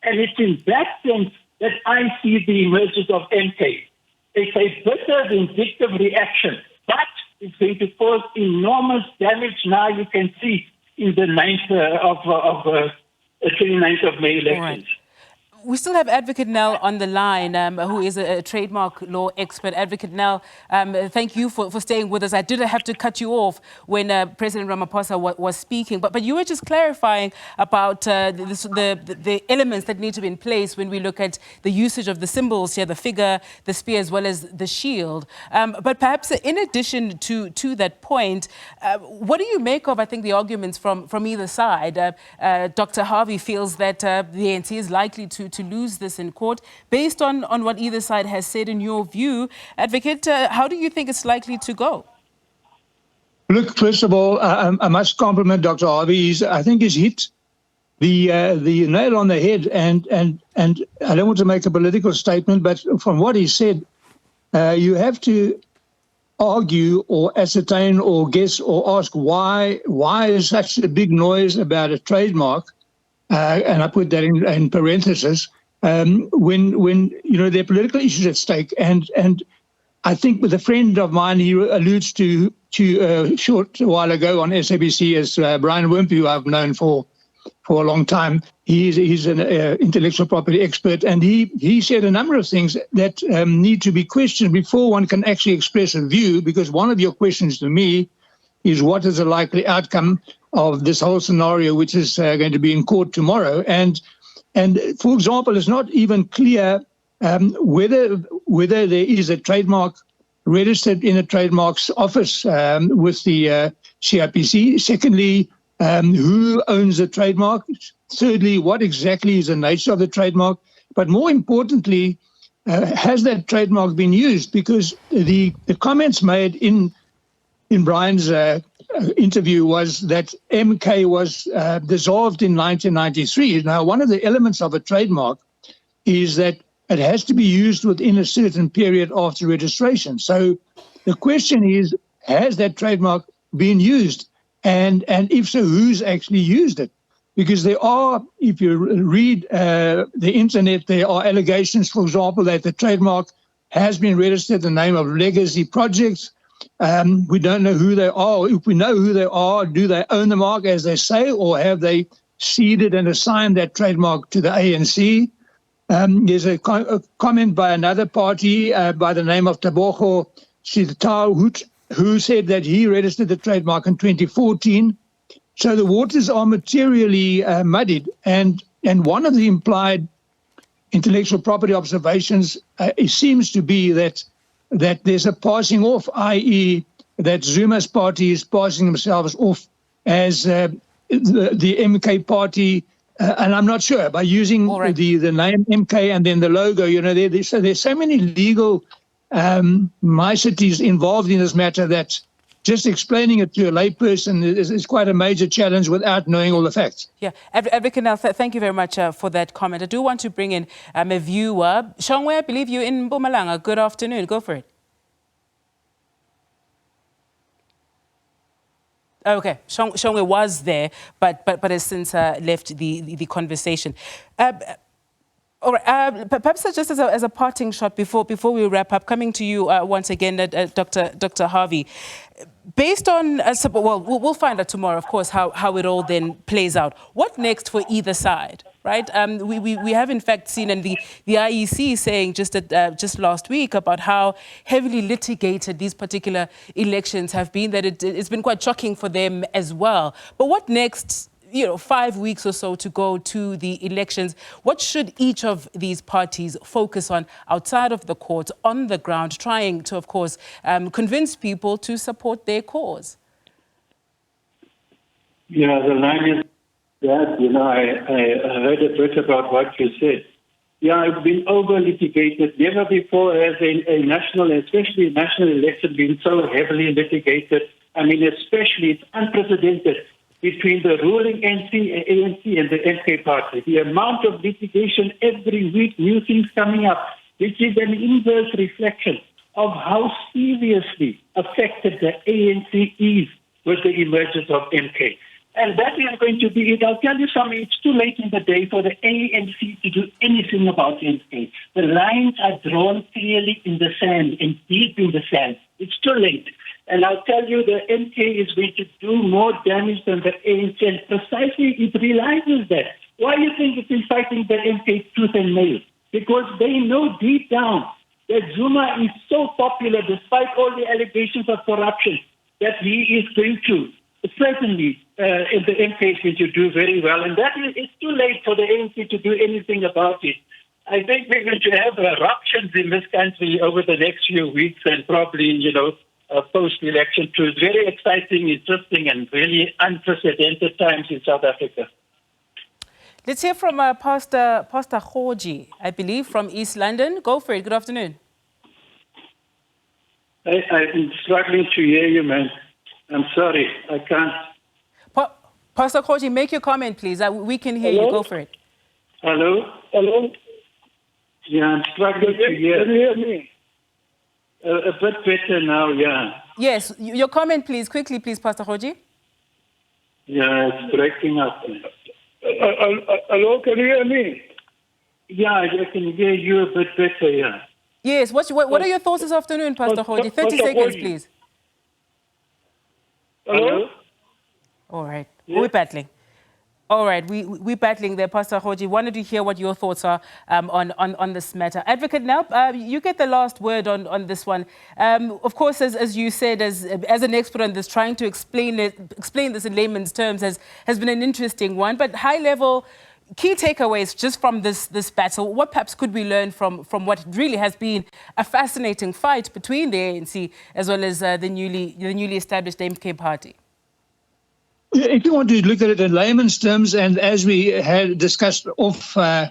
And it's in that sense that I see the emergence of MK. It's a bitter, vindictive reaction, but it's going to cause enormous damage now, you can see, in the 29th of May elections. We still have Advocate Nell on the line, who is a trademark law expert. Advocate Nell, thank you for staying with us. I did have to cut you off when President Ramaphosa was speaking, but you were just clarifying about the elements that need to be in place when we look at the usage of the symbols here, the figure, the spear, as well as the shield. But perhaps in addition to that point, what do you make of, I think, the arguments from either side? Dr. Harvey feels that the ANC is likely to lose this in court. Based on what either side has said, in your view, Advocate, how do you think it's likely to go? Look, first of all, I must compliment Dr. Harvey. I think he's hit the nail on the head, and I don't want to make a political statement, but from what he said, you have to argue or ascertain or guess or ask why is such a big noise about a trademark. And I put that in parentheses, when there are political issues at stake. And I think with a friend of mine, he alludes to a short while ago on SABC as Brian Wimpy, who I've known for a long time. He's an intellectual property expert, and he said a number of things that need to be questioned before one can actually express a view, because one of your questions to me is what is the likely outcome of this whole scenario, which is going to be in court tomorrow. And for example, it's not even clear whether there is a trademark registered in a trademarks office with the CIPC. Secondly, who owns the trademark? Thirdly, what exactly is the nature of the trademark? But more importantly, has that trademark been used? Because the comments made in Brian's interview was that MK was dissolved in 1993. Now, one of the elements of a trademark is that it has to be used within a certain period after registration. So the question is, has that trademark been used? And if so, who's actually used it? Because there are, if you read the internet, there are allegations, for example, that the trademark has been registered in the name of legacy projects, We don't know who they are. If we know who they are, do they own the mark as they say, or have they ceded and assigned that trademark to the ANC? There's a comment by another party by the name of Tabogo Sitau, who said that he registered the trademark in 2014. So the waters are materially muddied, and one of the implied intellectual property observations it seems to be that there's a passing off, i.e. that Zuma's party is passing themselves off as the MK party, and I'm not sure, by using the name MK and then the logo, there's so many legal niceties involved in this matter that just explaining it to a layperson is quite a major challenge without knowing all the facts. Yeah, Advocate, thank you very much for that comment. I do want to bring in a viewer. Shongwe, I believe you in Mpumalanga. Good afternoon. Go for it. Okay, Shongwe was there, but has since left the conversation. All right, perhaps just as a parting shot before we wrap up, coming to you once again, Dr. Harvey. Based on, well, we'll find out tomorrow, of course, how it all then plays out. What next for either side, right? We have in fact seen, and the IEC saying just last week about how heavily litigated these particular elections have been, that it's been quite shocking for them as well. But what next? 5 weeks or so to go to the elections. What should each of these parties focus on outside of the court, on the ground, trying to, of course, convince people to support their cause? Yeah, the line is that, I heard a bit about what you said. Yeah, it's been over-litigated. Never before has a national, especially a national election, been so heavily litigated. I mean, especially, it's unprecedented between the ruling ANC and the MK party. The amount of litigation every week, new things coming up, which is an inverse reflection of how seriously affected the ANC is with the emergence of MK. And that is going to be it. I'll tell you something, it's too late in the day for the ANC to do anything about MK. The lines are drawn clearly in the sand and deep in the sand. It's too late. And I'll tell you, the MK is going to do more damage than the ANC, and precisely it realizes that. Why do you think it's been fighting the MK tooth and nail? Because they know deep down that Zuma is so popular, despite all the allegations of corruption, that he is going to, certainly, the MK is going to do very well. And that is, it's too late for the ANC to do anything about it. I think we're going to have eruptions in this country over the next few weeks, and probably, post-election too. It's very exciting, interesting, and really unprecedented times in South Africa. Let's hear from Pastor Khoji, I believe, from East London. Go for it. Good afternoon. I'm struggling to hear you, man. I'm sorry. I can't. Pastor Khoji, make your comment, please. We can hear you. Go for it. Hello? Hello? Yeah, I'm struggling to hear. Can you hear me? A bit better now, yeah. Yes, your comment, please. Quickly, please, Pastor Khoji. Yeah, it's breaking up. Hello, can you hear me? Yeah, I can hear you a bit better, yeah. Yes, what are your thoughts this afternoon, Pastor Khoji? 30 seconds, please. Hello? All right, we're battling. All right, we're battling there, Pastor Khoji. Wanted to hear what your thoughts are on this matter. Advocate, now you get the last word on this one. Of course, as you said, as an expert on this, trying to explain this in layman's terms has been an interesting one. But high level, key takeaways just from this battle. What perhaps could we learn from what really has been a fascinating fight between the ANC as well as the newly established MK party? If you want to look at it in layman's terms, and as we had discussed offline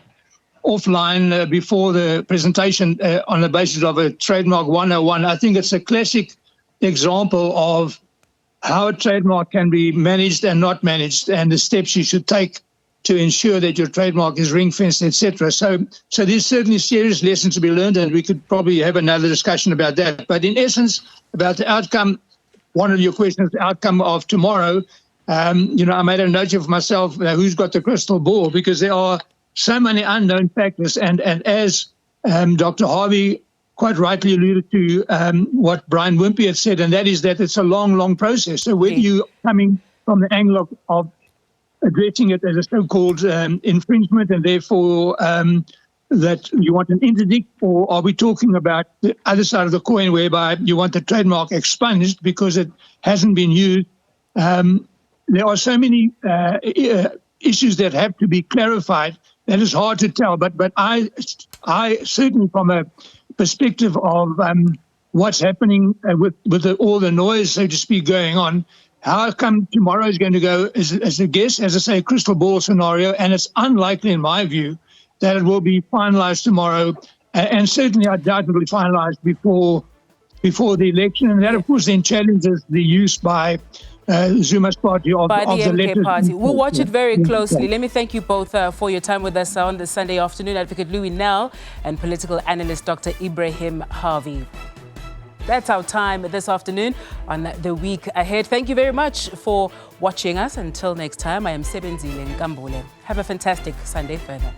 before the presentation on the basis of a trademark 101, I think it's a classic example of how a trademark can be managed and not managed, and the steps you should take to ensure that your trademark is ring-fenced, etc. So there's certainly serious lessons to be learned, and we could probably have another discussion about that. But in essence, about the outcome, one of your questions, the outcome of tomorrow, I made a note of myself, who's got the crystal ball, because there are so many unknown factors. And as Dr. Harvey quite rightly alluded to what Brian Wimpy had said, and that is that it's a long, long process. So whether you're coming from the angle of addressing it as a so-called infringement and therefore that you want an interdict, or are we talking about the other side of the coin whereby you want the trademark expunged because it hasn't been used? There are so many issues that have to be clarified that is hard to tell. But I certainly, from a perspective of what's happening with all the noise, so to speak, going on, how come tomorrow is going to go as a guess, as I say, a crystal ball scenario, and it's unlikely, in my view, that it will be finalized tomorrow, and certainly I doubt it will be finalized before the election. And that, of course, then challenges the use by Zuma's party of the MK party. We'll watch it very closely. Let me thank you both for your time with us on this Sunday afternoon. Advocate Louis Nell and political analyst Dr. Ibrahim Harvey. That's our time this afternoon on the week ahead. Thank you very much for watching us. Until next time, I am Sebenzile Nkambule. Have a fantastic Sunday further.